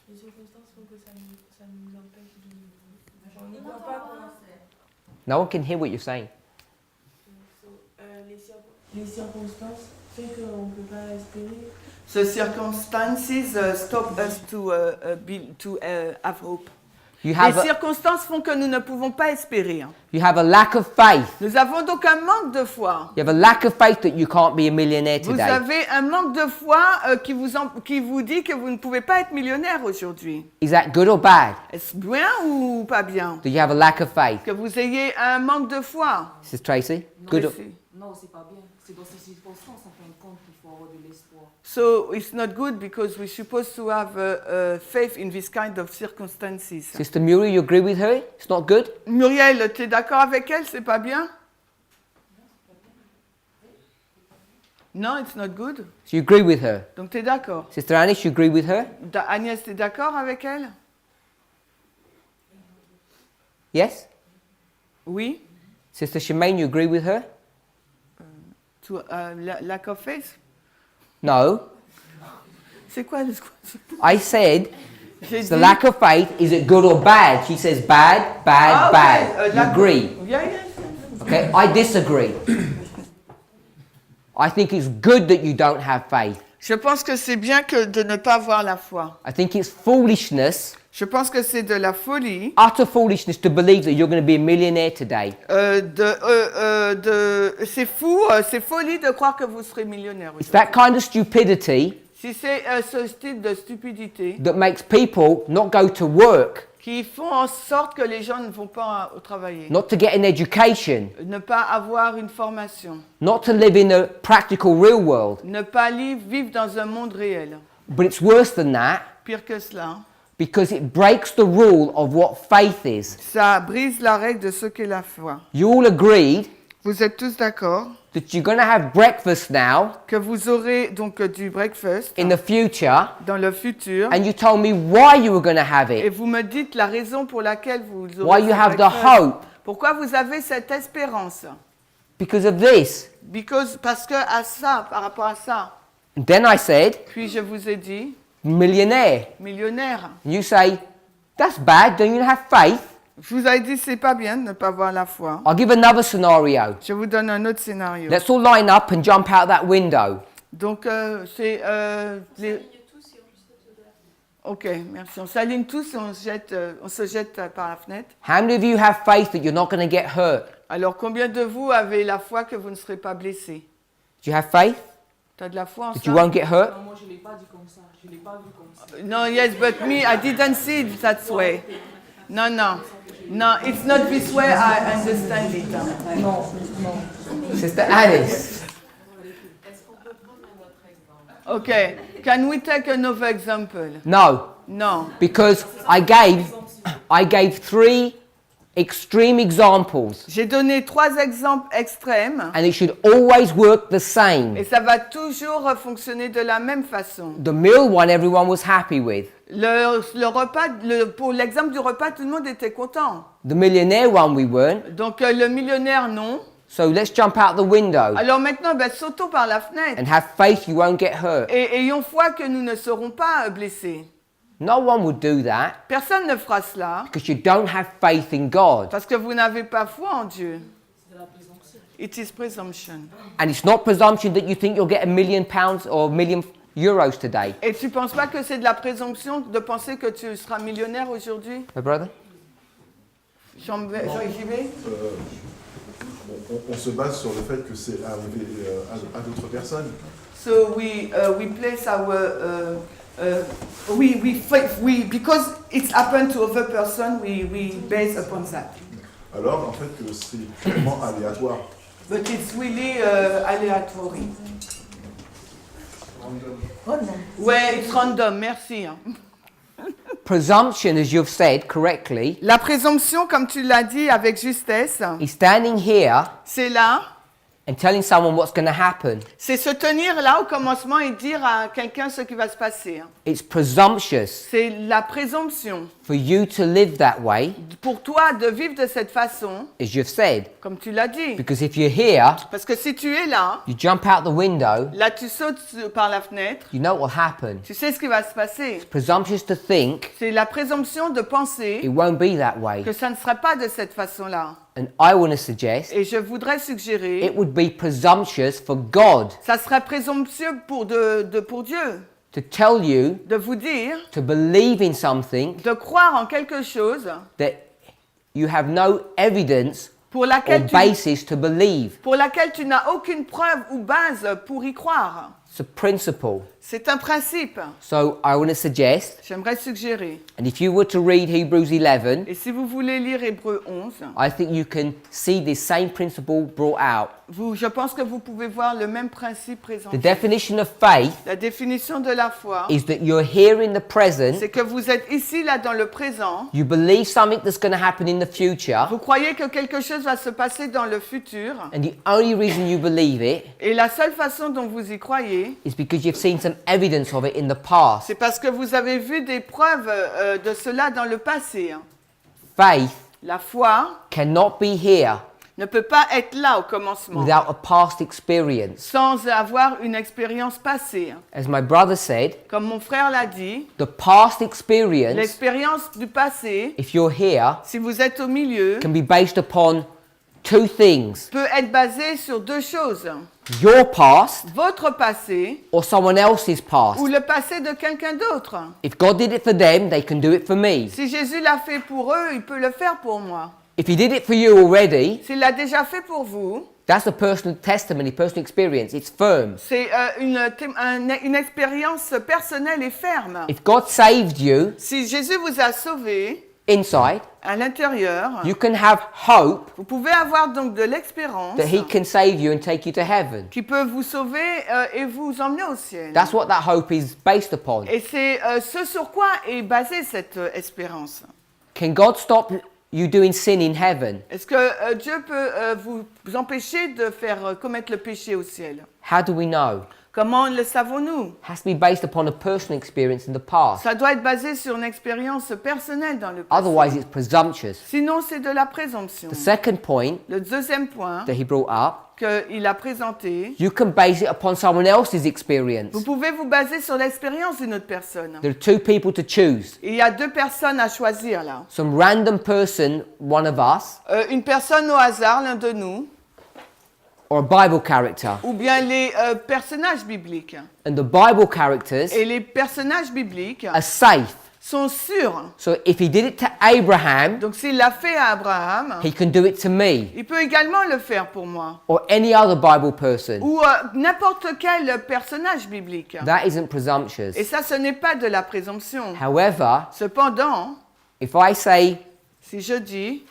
les circonstances font que ça nous empêche de. On n'y croit pas. No one can hear what you're saying. Les circonstances font qu'on ne peut pas espérer. The circumstances stop us to have hope. You Les have a, circonstances font que nous ne pouvons pas espérer. Hein. you have a lack of faith. Nous avons donc un manque de foi. You have a lack of faith that you can't be a millionaire Vous today. avez un manque de foi qui vous dit que vous ne pouvez pas être millionnaire aujourd'hui. Is that good or bad? Est-ce bien ou pas bien? Do you have a lack of faith? Que vous ayez un manque de foi. Mrs. Tracy? Good or, Tracy. Non, c'est pas bien. C'est dans ces circonstances, en fin de compte, qu'il faut avoir de l'espoir. So it's not good because we're supposed to have faith in this kind of circumstances. Sister Muriel, you agree with her? It's not good? Muriel, tu es d'accord avec elle? C'est pas bien? Non, it's not good. So you agree with her? Donc tu es d'accord. Sister Anish, you agree with her? Agnès, tu es d'accord avec elle? Yes? Oui. Sister Shemaine, you agree with her? Lack of faith? No. C'est quoi le I said, J'ai the lack of faith, is it good or bad? She says bad, bad, bad. You agree? Yeah, yeah. Okay, I disagree. I think it's good that you don't have faith. Je pense que c'est bien que de ne pas avoir la foi. I think it's foolishness, Je pense que c'est de la folie. utter foolishness to believe that you're going to be a millionaire today. C'est fou, c'est folie de croire que vous serez millionnaire. It's that kind of stupidity Si c'est ce style de stupidité that makes people not go to work, qui font en sorte que les gens ne vont pas au travail, not to get an education, ne pas avoir une formation, not to live in a practical real world. ne pas vivre dans un monde réel. But it's worse than that, Pire que cela, because it breaks the rule of what faith is. Ça brise la règle de ce qu'est la foi. You all agreed Vous êtes tous d'accord that you're going to have breakfast now que vous aurez donc du breakfast in the future, dans le futur and you told me why you were going to have et it, vous me dites la raison pour laquelle vous why aurez you ce have the breakfast. hope, Pourquoi vous avez cette espérance? because of this. Parce que à ça, par rapport à ça. And then I said, Puis je vous ai dit, millionaire. millionnaire. And you say, that's bad, don't you have faith? Je vous ai dit, c'est pas bien de ne pas avoir la foi. I'll give another scenario. Je vous donne un autre scénario. Let's all line up and jump out that window. Donc, c'est les... Ok, merci. On s'aligne tous et on se jette par la fenêtre. How many of you have faith that you're not going to get hurt? Alors, combien de vous avez la foi que vous ne serez pas blessés? Do you have faith Tu as de la foi en that ça? you won't get hurt? Non, moi je l'ai pas dit comme ça. Je l'ai pas vu comme ça. No, yes, but me, I didn't see it that way. No, no. No, it's not this way, I understand it. Non, non. Sister Alice. Okay, can we take another example? No, No. because I gave three extreme examples, J'ai donné 3 exemples extrêmes and it should always work the same. et ça va toujours fonctionner de la même façon. The meal one everyone was happy with. Le repas, pour l'exemple du repas, tout le monde était content. The millionaire one we weren't. Donc le millionnaire, non. So let's jump out the window Alors maintenant, sautons par la fenêtre and have faith you won't get hurt. et ayons foi que nous ne serons pas blessés. No one would do that Personne ne fera cela because you don't have faith in God. parce que vous n'avez pas foi en Dieu. It is presumption. And it's not presumption that you think you'll get £1 million or €1 million today. Et tu ne penses pas que c'est de la présomption de penser que tu seras millionnaire aujourd'hui? My brother? J'y vais? On se base sur le fait que c'est arrivé à d'autres personnes. So we place our because it's happened to other person, we base upon that. Alors, en fait, que c'est purement aléatoire. But it's really aléatoire. Oh non. Ouais, it's random, merci. Presumption, as you've said correctly, La présomption, comme tu l'as dit avec justesse, is standing here c'est là, and telling someone what's going to happen. c'est se tenir là au commencement et dire à quelqu'un ce qui va se passer. It's presumptuous C'est la présomption. for you to live that way, Pour toi de vivre de cette façon, as you've said. comme tu l'as dit. Because if you're here, Parce que si tu es là, you jump out the window, là tu sautes par la fenêtre, you know what will happen. tu sais ce qui va se passer. Presumptuous to think C'est la présomption de penser it won't be that way. que ça ne sera pas de cette façon-là. And I want to suggest Et je voudrais suggérer, it would be presumptuous for God ça serait présomptueux pour Dieu to tell you de vous dire, to believe in something de croire en quelque chose that you have no evidence pour or laquelle basis to believe. tu n'as aucune preuve ou base pour y croire. It's a principle. C'est un principe. So I want to suggest, J'aimerais suggérer. and if you were to read Hebrews 11, Et si vous voulez lire Hébreux 11, I think you can see this same principle brought out. je pense que vous pouvez voir le même principe The présenté. definition of faith La définition de la foi, is that you're here in the present, c'est que vous êtes ici, là, dans le présent. you believe something that's going to happen in the future, Vous croyez que quelque chose va se passer dans le futur. and the only reason you believe it Et la seule façon dont vous y croyez, is because you've seen some evidence of it in the past. c'est parce que vous avez vu des preuves de cela dans le passé. Faith La foi cannot be here ne peut pas être là au commencement without a past experience. sans avoir une expérience passée. As my brother said, Comme mon frère l'a dit, the past experience, l'expérience du passé, if you're here, si vous êtes au milieu, can be based upon two things: peut être basée sur 2 choses. your past Votre passé or someone else's past. ou le passé de quelqu'un d'autre. If God did it for them, they can do it for me. Si Jésus l'a fait pour eux, il peut le faire pour moi. If he did it for you already, S'il l'a déjà fait pour vous, that's a personal testimony, personal experience. It's firm. c'est une expérience personnelle et ferme. If God saved you, Si Jésus vous a sauvé, inside, à l'intérieur, you can have hope vous pouvez avoir donc de l'espérance that He can save you and take you to heaven. qui peut vous sauver et vous emmener au ciel. That's what that hope is based upon. Et c'est ce sur quoi est basée cette espérance. Can God stop you doing sin in heaven? Est-ce que Dieu peut vous empêcher de faire commettre le péché au ciel? How do we know? Comment le savons-nous? It has to be based upon a personal experience in the past. Ça doit être basé sur une expérience personnelle dans le passé. Otherwise, it's presumptuous. Sinon, c'est de la présomption. The second point Le deuxième point that he brought up, qu'il a présenté, you can base it upon someone else's experience. vous pouvez vous baser sur l'expérience d'une autre personne. There are two people to choose. Et il y a deux personnes à choisir là. Some random person, one of us, Une personne au hasard, l'un de nous, or a Bible character. ou bien les personnages bibliques. And the Bible characters Et les personnages bibliques are safe. sont sûrs. So if he did it to Abraham, Donc s'il l'a fait à Abraham, he can do it to me il peut également le faire pour moi. or any other Bible person. Ou n'importe quel personnage biblique. That isn't presumptuous. Et ça, ce n'est pas de la présomption. However, Cependant, if I say si je dis,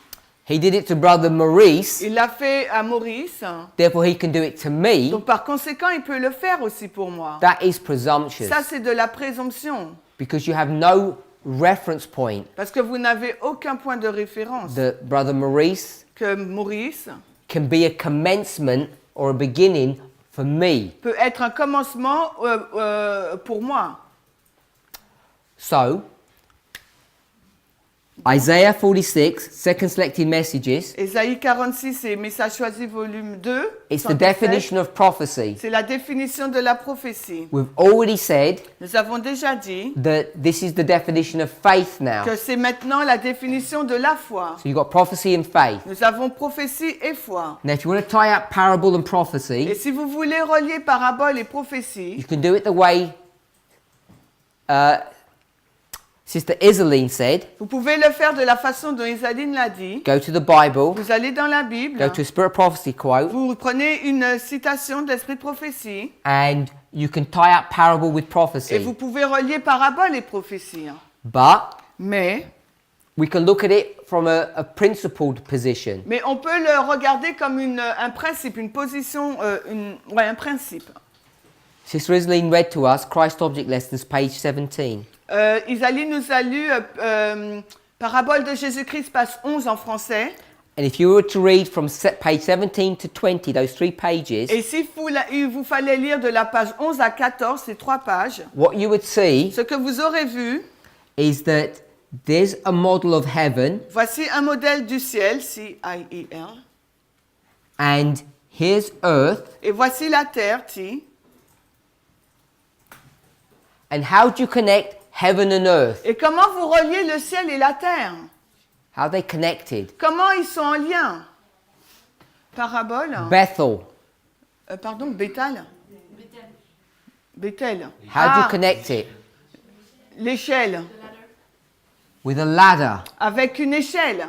he did it to brother Maurice, il l'a fait à Maurice, therefore he can do it to me, donc par conséquent, il peut le faire aussi pour moi. that is presumptuous Ça, c'est de la présomption. because you have no reference point Parce que vous n'avez aucun point de référence. that brother Maurice Que Maurice can be a commencement or a beginning for me. peut être un commencement pour moi. So, Isaiah 46, second selected messages, Ésaïe 46 et Message choisi volume 2. it's the 117. definition of prophecy. C'est la définition de la prophétie. We've already said Nous avons déjà dit that this is the definition of faith now. que c'est maintenant la définition de la foi. So you've got prophecy and faith. Nous avons prophétie et foi. Now, if you want to tie up parable and Et prophecy, si vous voulez relier parabole et prophétie, you can do it the way Sister Isaline said. vous pouvez le faire de la façon dont Isaline l'a dit. Go to the Bible, Vous allez dans la Bible, go to a spirit prophecy quote, vous prenez une citation de l'esprit de prophétie and you can tie up parable with et prophecy. vous pouvez relier parabole et prophétie. But Mais we can look at it from a principled position. on peut le regarder comme un principe, une position, un principe. Sister Isaline read to us Christ Object Lessons, page 17. Isaline nous a lu Parabole de Jésus-Christ, page 11 en français. And if you were to read from page 17 to 20, those 3 pages, Et si il vous fallait lire de la page 11 à 14, ces 3 pages, what you would see ce que vous aurez vu, is that there's a model of heaven, voici un modèle du ciel, C-I-E-L, and here's earth. et voici la terre, T. And how do you connect heaven and earth? Et comment vous reliez le ciel et la terre? How are they connected? Comment ils sont en lien? Parabole? Bethel. Pardon, Béthal? Bethel. How do you connect it? L'échelle. With a ladder. Avec une échelle.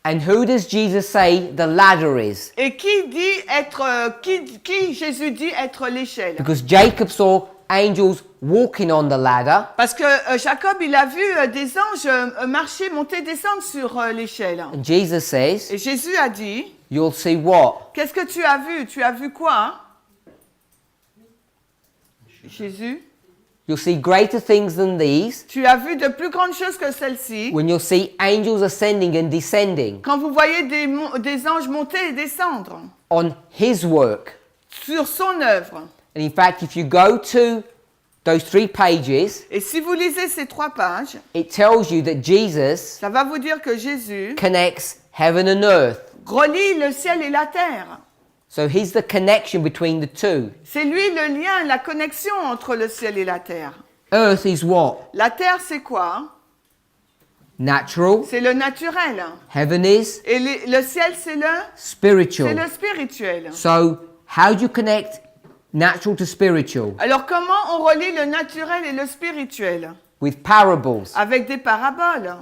And who does Jesus say the ladder is? Et qui dit être, qui Jésus dit être l'échelle? Because Jacob saw angels walking on the ladder, Parce que Jacob, il a vu des anges marcher, monter, descendre sur l'échelle. and Jesus says, Et Jésus a dit, you'll see what? qu'est-ce que tu as vu? Tu as vu quoi? Jésus, You'll see greater things than these tu as vu de plus grandes choses que celles-ci. when you'll see angels ascending and descending Quand vous voyez des anges monter et descendre on his work. sur son œuvre. And in fact, if you go to those 3 pages, Et si vous lisez ces 3 pages, it tells you that Jesus ça va vous dire que Jésus connects heaven and earth. relie le ciel et la terre. So he's the connection between the two. C'est lui le lien, la connexion entre le ciel et la terre. Earth is what? La terre, c'est quoi? Natural. C'est le naturel. Heaven is Et le ciel, c'est le spiritual. spirituel. So how do you connect natural to spiritual? Alors, comment on relie le naturel et le spirituel? With parables. Avec des paraboles.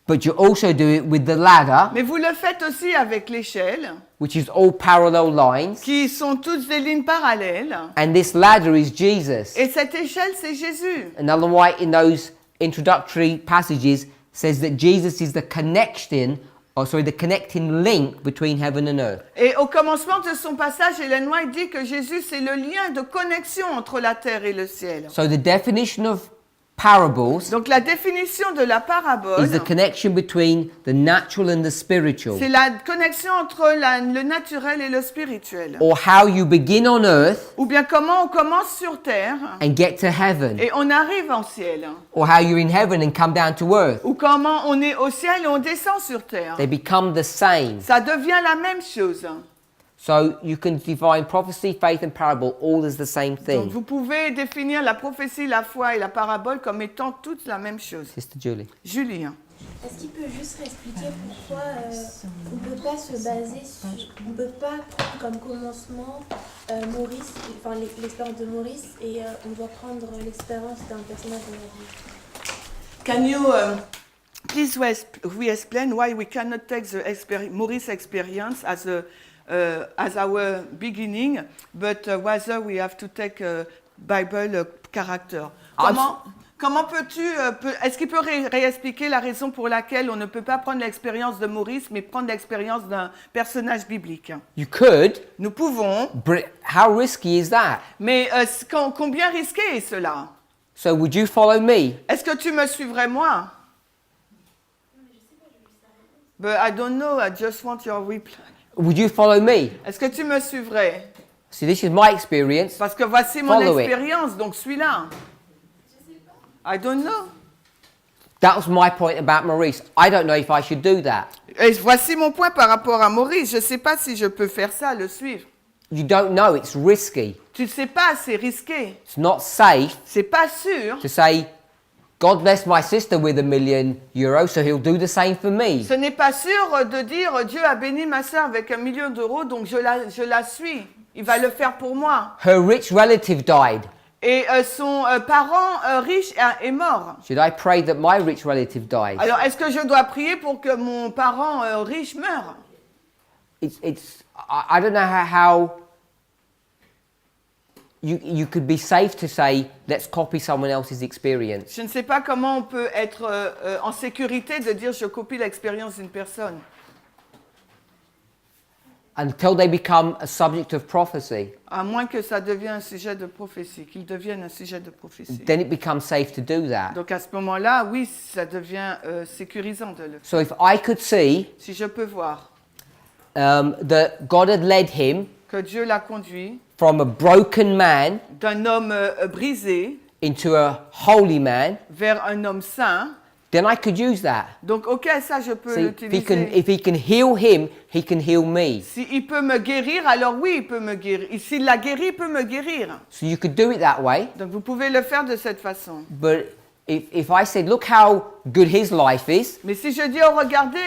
But you also do it with the ladder Mais vous le faites aussi avec l'échelle which is all parallel lines, qui sont toutes des lignes parallèles. and this ladder is Jesus. Et cette échelle, c'est Jésus. And Ellen White, in those introductory passages, says that Jesus is the connecting link between heaven and earth. Et au commencement de son passage, Ellen White dit que Jésus, c'est le lien de connexion entre la terre et le ciel. So the definition of parables Donc la définition de la parabole, is the connection between the natural and the spiritual, c'est la connexion entre le naturel et le spirituel. or how you begin on earth Ou bien comment on commence sur terre and get to heaven, et on arrive en ciel. or how you're in heaven and come down to earth. Ou comment on est au ciel et on descend sur terre. They become the same. Ça devient la même chose. So you can define prophecy, faith, and parable all as the same Donc thing. vous pouvez définir la prophétie, la foi et la parabole comme étant toutes la même chose. Sister Julie. Julie. Est-ce qu'il peut juste réexpliquer pourquoi on ne peut pas se baser sur... On ne peut pas prendre comme commencement Maurice, enfin l'expérience de Maurice, et on doit prendre l'expérience d'un personnage de la Bible. Can you please re-explain why we cannot take the Maurice experience as our beginning, but whether we have to take a Bible character? Comment peux-tu, est-ce qu'il peut réexpliquer la raison pour laquelle on ne peut pas prendre l'expérience de Maurice, mais prendre l'expérience d'un personnage biblique? You could, Nous pouvons, but how risky is that? mais combien risqué est cela? So would you follow me? Est-ce que tu me suivrais moi? But I don't know, I just want your reply. Would you follow me? Est-ce que tu me suivrais? See, this is my experience. Parce que voici mon Follow it. expérience, donc suis-là. I don't know. That was my point about Maurice. I don't know if I should do that. Et voici mon point par rapport à Maurice. Je ne sais pas si je peux faire ça, le suivre. You don't know, it's risky. Tu ne sais pas, c'est risqué. It's not safe C'est pas sûr. to say, God bless my sister with €1 million, so he'll do the same for me. Ce n'est pas sûr de dire Dieu a béni ma sœur avec $1 million, donc je la suis. Il va le faire pour moi. Her rich relative died. Et son parent riche est mort. Should I pray that my rich relative dies? Alors, est-ce que je dois prier pour que mon parent riche meure? I don't know how you could be safe to say, let's copy someone else's experience. Je ne sais pas comment on peut être en sécurité de dire je copie l'expérience d'une personne. Until they become a subject of prophecy, À moins que ça devienne un sujet de prophétie, qu'il devienne un sujet de prophétie. then it becomes safe to do that. Donc à ce moment-là, oui, ça devient sécurisant de le faire. So if I could see Si je peux voir that God had led him que Dieu l'a conduit from a broken man d'un homme brisé into a holy man, vers un homme saint, then I could use that. donc ok, ça je peux See, l'utiliser. if he can heal him, he can heal me. S'il peut me guérir, alors oui, il peut me guérir. Et s'il l'a guéri, il peut me guérir. So you could do it that way. Donc vous pouvez le faire de cette façon. But if I said, look how good his life is, Mais si je dis, oh, regardez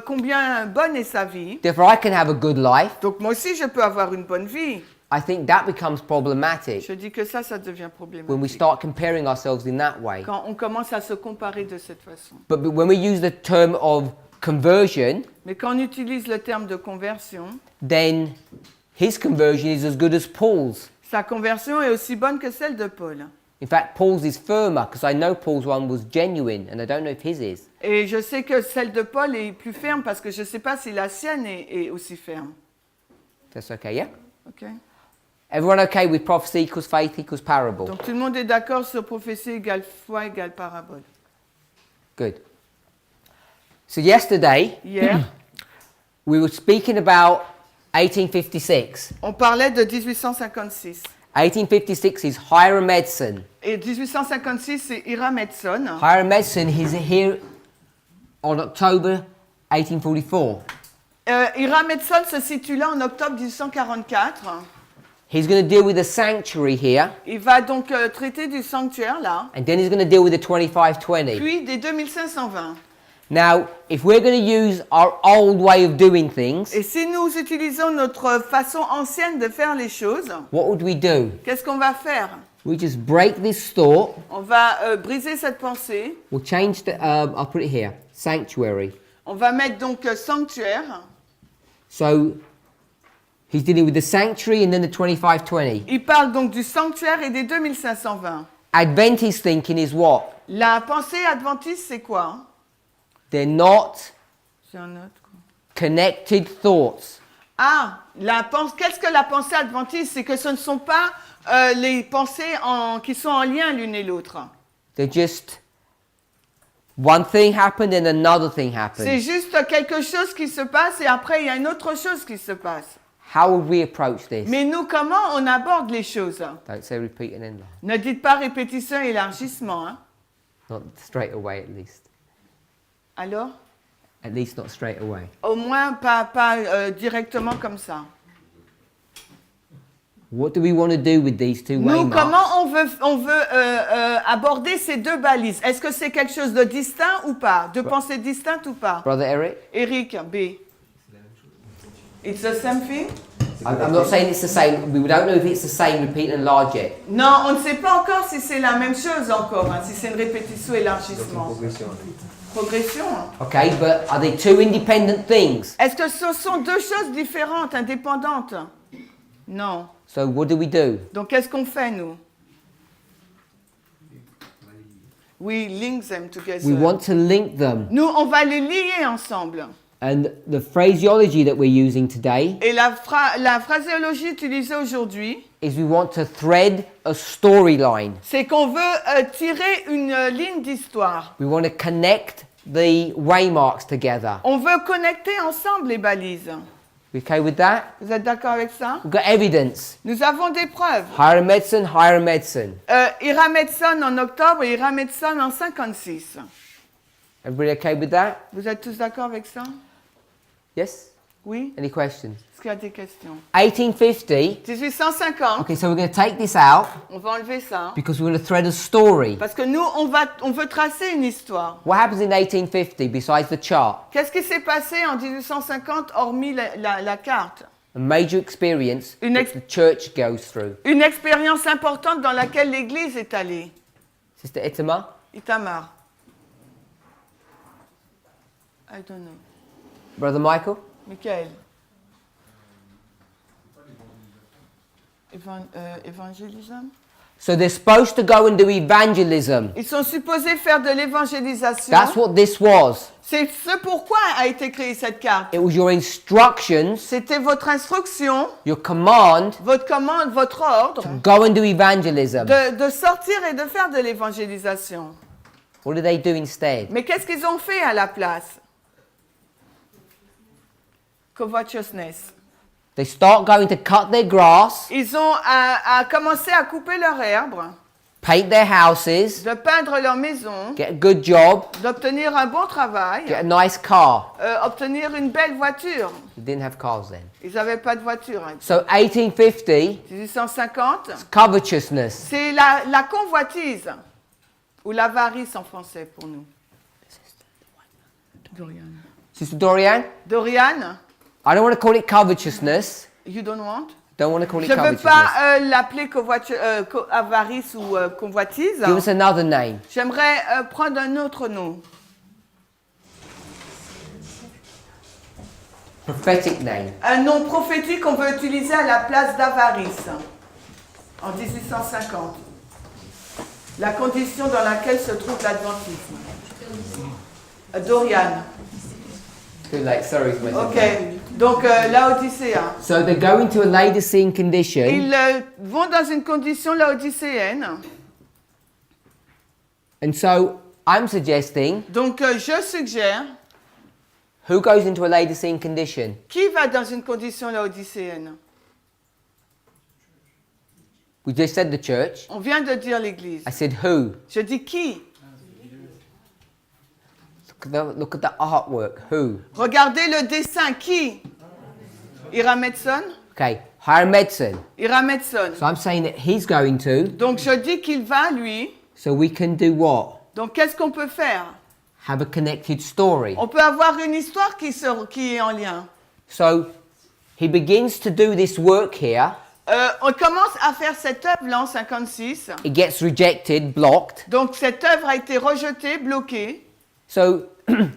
combien bonne est sa vie, therefore I can have a good life, donc moi aussi je peux avoir une bonne vie. I think that becomes problematic Je dis que ça devient when we problématique. start comparing ourselves in that way. Quand on commence à se comparer de cette façon. But when we use the term of conversion, Mais quand on utilise le terme de conversion, then his conversion is as good as Paul's. sa conversion est aussi bonne que celle de Paul. In fact, Paul's is firmer because I know Paul's one was genuine and I don't know if his is. Et je sais que celle de Paul est plus ferme parce que je ne sais pas si la sienne est aussi ferme. That's okay, yeah? Ok. Everyone okay with prophecy equals faith equals parable? Donc tout le monde est d'accord sur prophétie égale foi égale parabole. Good. So yesterday, Hier, we were speaking about 1856. on parlait de 1856. 1856 is higher medicine. Et 1856, c'est Ira Medson. Higher medicine is here on October 1844. Ira Medson se situe là en octobre 1844. He's going to deal with the sanctuary here, Il va donc traiter du sanctuaire là, and then he's going to deal with the 2520. puis des 2520. Now, if we're going to use our old way of doing things, Et si nous utilisons notre façon ancienne de faire les choses, what would we do? qu'est-ce qu'on va faire? We just break this thought. On va briser cette pensée. We'll change the, I'll put it here, sanctuary. On va mettre donc sanctuaire. So He's dealing with the sanctuary and then the 2520. Il parle donc du sanctuaire et des 2520. Adventist thinking is what? La pensée adventiste, c'est quoi? They're not J'ai un autre, quoi. connected thoughts. Ah, qu'est-ce que la pensée adventiste? C'est que ce ne sont pas les pensées qui sont en lien l'une et l'autre. They're just one thing happened and another thing C'est happened. juste quelque chose qui se passe et après il y a une autre chose qui se passe. How would we approach this? Mais nous, comment on aborde les choses? Don't say repeat and enlarge. Ne dites pas répétition et élargissement. Hein? Not straight away, at least. Alors? At least not straight away. Au moins pas directement comme ça. What do we want to do with these two Nous, waymarks? comment on veut aborder ces deux balises? Est-ce que c'est quelque chose de distinct ou pas? De pensée distincte ou pas? Brother Eric? Eric, B. It's the same thing? I'm not saying it's the same. We don't know if it's the same, repeat and enlarge it. Non, on ne sait pas encore si c'est la même chose encore, hein, si c'est une répétition élargissement. Progression. Hein. Okay, but are they two independent things? Est-ce que ce sont deux choses différentes, indépendantes? Non. So what do we do? Donc qu'est-ce qu'on fait, nous? We link them together. We want to link them. Nous, on va les lier ensemble. And the phraseology that we're using today Et la phraséologie utilisée aujourd'hui, is we want to thread a storyline. c'est qu'on veut tirer une ligne d'histoire. We want to connect the waymarks together. On veut connecter ensemble les balises. We okay with that? Vous êtes d'accord avec ça? We've got evidence. Nous avons des preuves. Higher medicine, higher medicine. Ira Medson en octobre et Ira Medson en 56. Everybody okay with that? Vous êtes tous d'accord avec ça? Yes? Oui? Any questions? Est-ce qu'il y a des questions? 1850. 1850, Okay, so we're going to take this out on va enlever ça. because we're going to thread a story. Parce que nous, on veut tracer une histoire. What happens in 1850 besides the chart? Qu'est-ce qui s'est passé en 1850 hormis la carte? A major experience Une that the church goes through. Une expérience importante dans laquelle l'Église est allée. Sister Itama? Itamar. I don't know. Brother Michael? Michael. Évangélisme. So they're supposed to go and do evangelism. Ils sont supposés faire de l'évangélisation. That's what this was. C'est ce pourquoi a été créée cette carte. It was your instructions, C'était votre instruction, your command votre commande, votre ordre to go and do evangelism. de sortir et de faire de l'évangélisation. What did they do instead? Mais qu'est-ce qu'ils ont fait à la place? Covetousness. They start going to cut their grass, Ils ont commencé à couper leur herbe, paint their houses, de peindre leur maison, get a good job, d'obtenir un bon travail, get a nice car. obtenir une belle voiture. They didn't have cars then. Ils n'avaient pas de voiture. Hein. So 1850, 1850, covetousness. c'est la convoitise, ou l'avarice en français pour nous. Dorian. Sister Dorian, Dorian, I don't want to call it covetousness. you don't want? Don't want to call it Je ne veux covetousness. pas l'appeler avarice ou convoitise. Give us another name. J'aimerais prendre un autre nom. Prophetic name. Un nom prophétique qu'on veut utiliser à la place d'avarice en 1850. La condition dans laquelle se trouve l'adventisme. Dorian. Too late, sorry. It's my Ok. Donc Laodicéa. So they're going to a Laodicean condition. Ils vont dans une condition laodicéenne. And so I'm suggesting, Donc je suggère, who goes into a Laodicean condition? qui va dans une condition laodicéenne? We just said the church. On vient de dire l'Église. I said who? Je dis qui? Look at the artwork. Who? Regardez le dessin. Qui? Ira Medson? Okay, higher medicine. Ira Medson. So I'm saying that he's going to, Donc je dis qu'il va, lui. so we can do what? Donc qu'est-ce qu'on peut faire? Have a connected story. On peut avoir une histoire qui est en lien. So he begins to do this work here. On commence à faire cette œuvre-là en 56. It gets rejected, blocked. Donc cette œuvre a été rejetée, bloquée. So,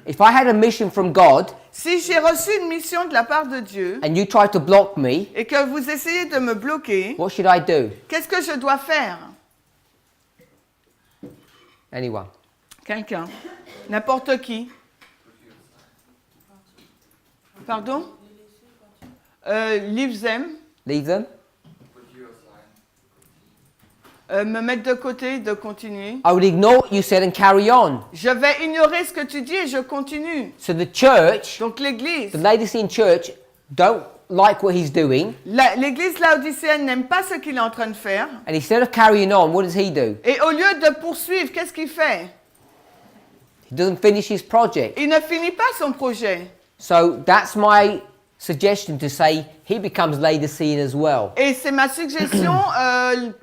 if I had a mission from God Si j'ai reçu une mission de la part de Dieu and you tried to block me, et que vous essayez de me bloquer, what should I do? qu'est-ce que je dois faire? Anyone? Quelqu'un. N'importe qui. Pardon? Leave them. Leave them? Me mettre de côté, de continuer. I would ignore what you said and carry on. Je vais ignorer ce que tu dis et je continue. So the church, Donc l'église, the Laodicean church, don't like what he's doing, l'église laodicéenne n'aime pas ce qu'il est en train de faire. and instead of carrying on, what does he do? Et au lieu de poursuivre, qu'est-ce qu'il fait? He doesn't finish his project. Il ne finit pas son projet. So that's my suggestion, to say he becomes Laodicean as well. Et c'est ma suggestion,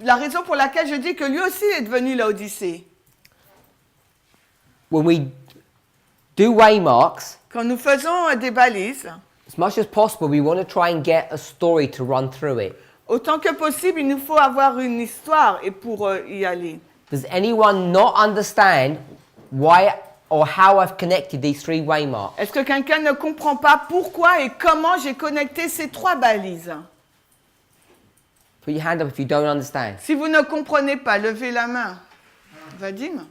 la raison pour laquelle je dis que lui aussi est devenu Laodicée. When we do waymarks, Quand nous faisons des balises, as much as possible, we want to try and get a story to run through it. autant que possible, il nous faut avoir une histoire et pour y aller. Does anyone not understand why or how I've connected these three waymarks? Est-ce que quelqu'un ne comprend pas pourquoi et comment j'ai connecté ces trois balises? Put your hand up if you don't understand. Si vous ne comprenez pas, levez la main. Vadim,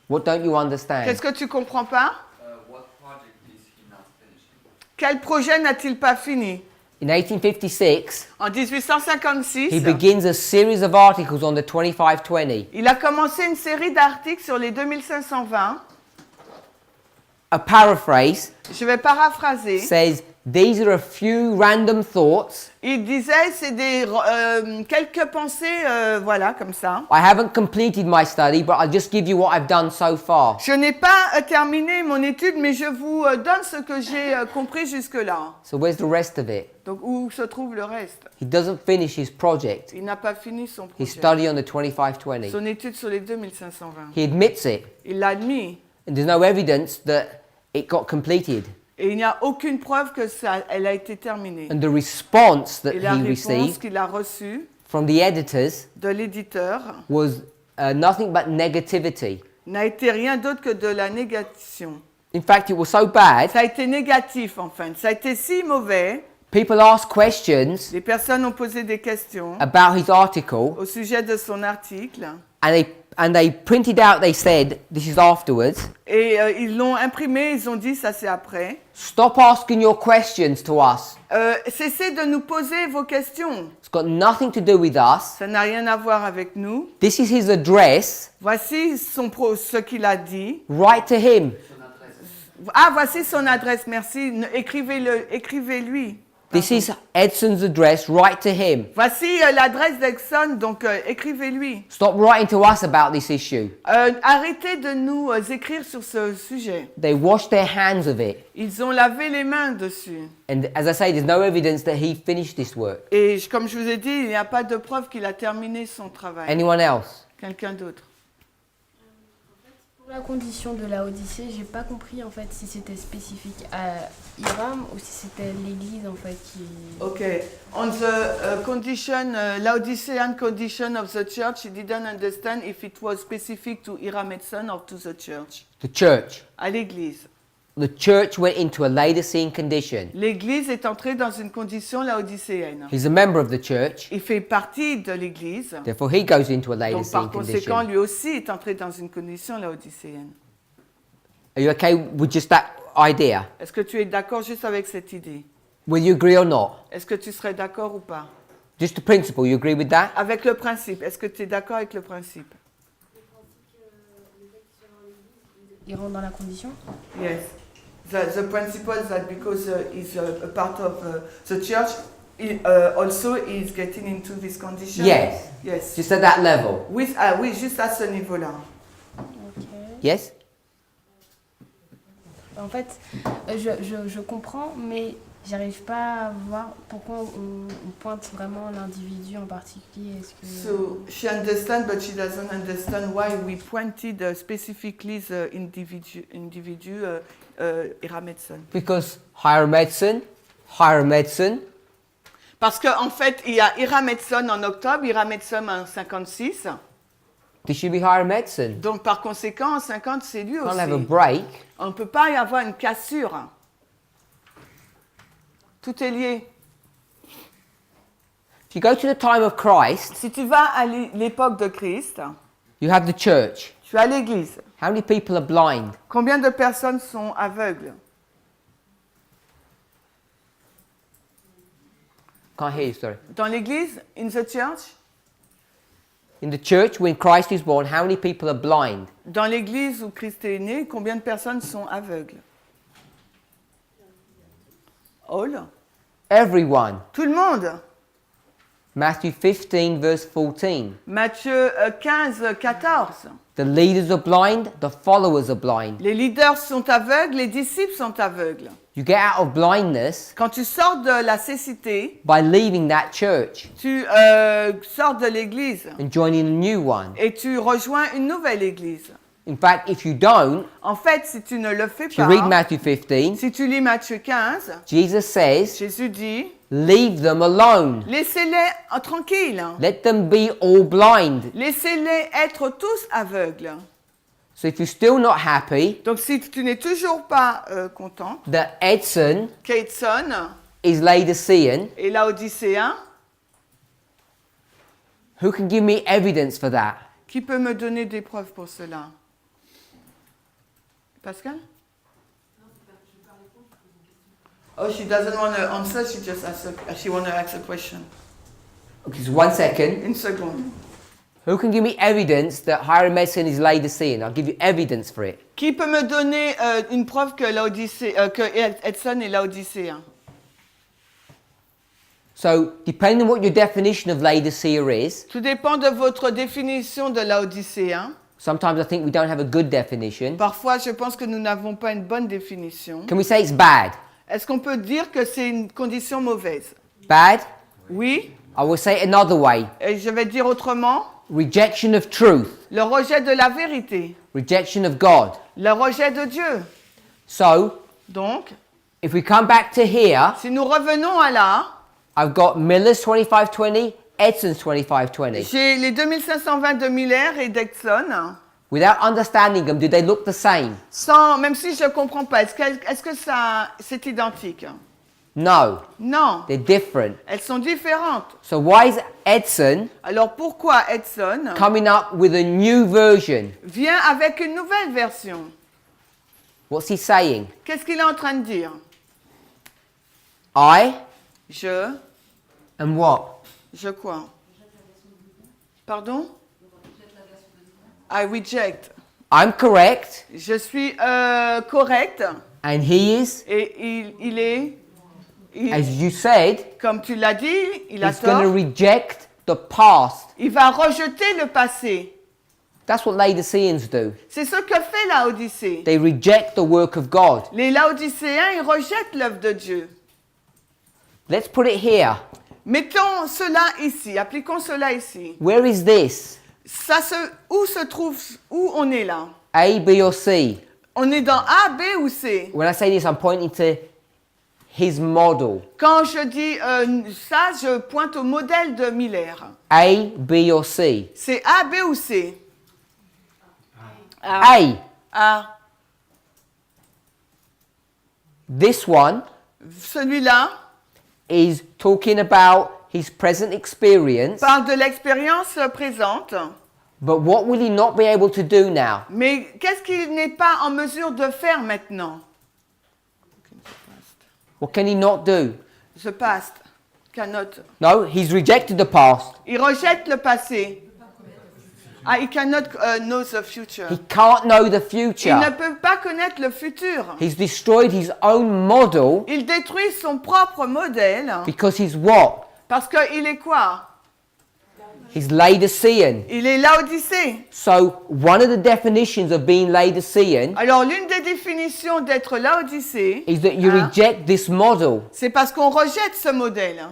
What don't you understand? qu'est-ce que tu comprends pas? Quel projet n'a-t-il pas fini? In 1856, En 1856, he begins a series of articles on the 2520. il a commencé une série d'articles sur les 2520. A paraphrase Je vais paraphraser. says, these are a few random thoughts. Il disait, c'est quelques pensées, voilà, comme ça. I haven't completed my study, but I'll just give you what I've done so far. Je n'ai pas terminé mon étude, mais je vous donne ce que j'ai compris jusque-là. So where's the rest of it? Donc, où se trouve le reste? He doesn't finish his project. Il n'a pas fini son His projet. study on the 2520. Son étude sur les 2520. He admits it, Il l'a admis. and there's no evidence that it got completed. Et il n'y a aucune preuve que elle a été terminée. And the response that Et la he réponse received qu'il a reçue from the editors de l'éditeur was nothing but negativity. n'a été rien d'autre que de la négation. In fact, it was so bad, Ça a été négatif, enfin. Ça a été si mauvais. people asked questions Les personnes ont posé des questions about his article, au sujet de son article. and they printed out, they said, this is afterwards, Et ils l'ont imprimé, ils ont dit, ça c'est après. stop asking your questions to us. Cessez de nous poser vos questions. It's got nothing to do with us. Ça n'a rien à voir avec nous. This is his address. Voici ce qu'il a dit. Write to him. Ah, voici son adresse, merci. Écrivez-lui. This is Edson's address. Write to him. Voici l'adresse d'Exxon, donc écrivez-lui. Stop writing to us about this issue. Arrêtez de nous écrire sur ce sujet. They washed their hands of it. Ils ont lavé les mains dessus. And as I say, there's no evidence that he finished this work. Et comme je vous ai dit, il n'y a pas de preuve qu'il a terminé son travail. Anyone else? Quelqu'un d'autre? Pour la condition de la Odyssée, j'ai pas compris en fait si c'était spécifique à Hiram ou si c'était l'Église en fait qui. Okay. On the condition, Laodicean condition of the church, he didn't understand if it was specific to Hiram Edson or to the church. The church. À l'église. The church went into a Laodicean condition. L'église est entrée dans une condition laodicéenne. He's a member of the church. Il fait partie de l'église. Therefore, he goes into a Donc Laodicean par conséquent, condition. lui aussi est entré dans une condition laodicéenne. Are you okay with just that idea? Est-ce que tu es d'accord juste avec cette idée? Will you agree or not? Est-ce que tu serais d'accord ou pas? Just the principle, you agree with that? Avec le principe. Est-ce que tu es d'accord avec le principe? Il rentre dans la condition. Yes. The principle that because he's a part of the church, he, also is getting into this condition. Yes. Yes. Just at that level. Oui, oui, juste à ce niveau-là. Ok. Yes? En fait, je comprends, mais j'arrive pas à voir pourquoi on pointe vraiment l'individu en particulier. Est-ce que... So she understands, but she doesn't understand why we pointed specifically the individu Hiram Edson. Because Hiram Edson, Parce qu'en fait, il y a Hiram Edson en octobre, Hiram Edson en 56. This should be higher medicine. Donc par conséquent, en 50, c'est lui Can't have a aussi. break. On ne peut pas y avoir une cassure. Tout est lié. If you go to the time of Christ, Si tu vas à l'époque de Christ, you have the church. tu es à l'église. How many people are blind? Combien de personnes sont aveugles? Can't hear you, sorry. Dans l'église, in the church, In the church, when Christ is born, how many people are blind? dans l'église où Christ est né, combien de personnes sont aveugles? All? Everyone. Tout le monde. Matthew 15, verse 14. Matthieu 15, 14. The leaders are blind, the followers are blind. Les leaders sont aveugles, les disciples sont aveugles. You get out of blindness Quand tu sors de la cécité, by leaving that church tu sors de l'église and joining a new one. et tu rejoins une nouvelle église. In fact, if you don't, En fait, si tu ne le fais if you read pas, Matthew 15, si tu lis Matthieu 15, Jesus says, Jésus dit, leave them alone. laissez-les tranquilles. Let them be all blind. Laissez-les être tous aveugles. So if you're still not happy Donc si tu n'es toujours pas content, that Edson Kateson is Laodicean, et Laodicéen, who can give me evidence for that? qui peut me donner des preuves pour cela? Pascal? Oh, she doesn't want to answer, she want to ask a question. Okay, just 1 second. Une seconde. Who can give me evidence that higher medicine is Laodicean? I'll give you evidence for it. Qui peut me donner une preuve que Edson est laodicéen? So, depending on what your definition of Laodicea is, Tout dépend de votre définition de laodicéen. sometimes I think we don't have a good definition. Parfois, je pense que nous n'avons pas une bonne définition. Can we say it's bad? Est-ce qu'on peut dire que c'est une condition mauvaise? Bad? Oui. I will say it another way. Et je vais dire autrement, Rejection of truth. le rejet de la vérité, Rejection of God. le rejet de Dieu. So, Donc, if we come back to here, si nous revenons à là, I've got Miller's 2520, Edson's 2520. j'ai les 2520 de Miller et d'Edson. Without understanding them, do they look the same? Sans, même si je ne comprends pas, est-ce que ça, c'est identique? No, Non, they're different. elles sont différentes. So why is Edson Alors pourquoi Edson coming up with a new version? vient avec une nouvelle version? What's he saying? Qu'est-ce qu'il est en train de dire? Je and what? Je quoi? Pardon? I reject. I'm correct Je suis correct and he is, et il est, as you said, comme tu l'as dit, il a he's going to tort. reject the past. Il va rejeter le passé. That's what Laodiceans do. C'est ce que fait Laodicée. They reject the work of God. Les Laodicéens, ils rejettent l'œuvre de Dieu. Let's put it here. Mettons cela ici, appliquons cela ici. Where is this? Où se trouve, où on est là? A, B or C? On est dans A, B ou C? When I say this, I'm pointing to his model. Quand je dis ça, je pointe au modèle de Miller. A, B or C? C'est A, B ou C? A. A. This one Celui-là is talking about his present experience, parle de l'expérience présente, but what will he not be able to do now? mais qu'est-ce qu'il n'est pas en mesure de faire maintenant? What can he not do? The past cannot. No, he's rejected the past. Il rejette le passé. Ah, he cannot know the future. He can't know the Il ne future. peut pas connaître le futur. He's destroyed his own model Il détruit son propre modèle because he's what? parce qu'il est quoi? He's Laodicean. Il est Laodicée. So one of the definitions of being Laodicean Alors, l'une des définitions d'être Laodicée, is that you hein, reject this model. c'est parce qu'on rejette ce modèle.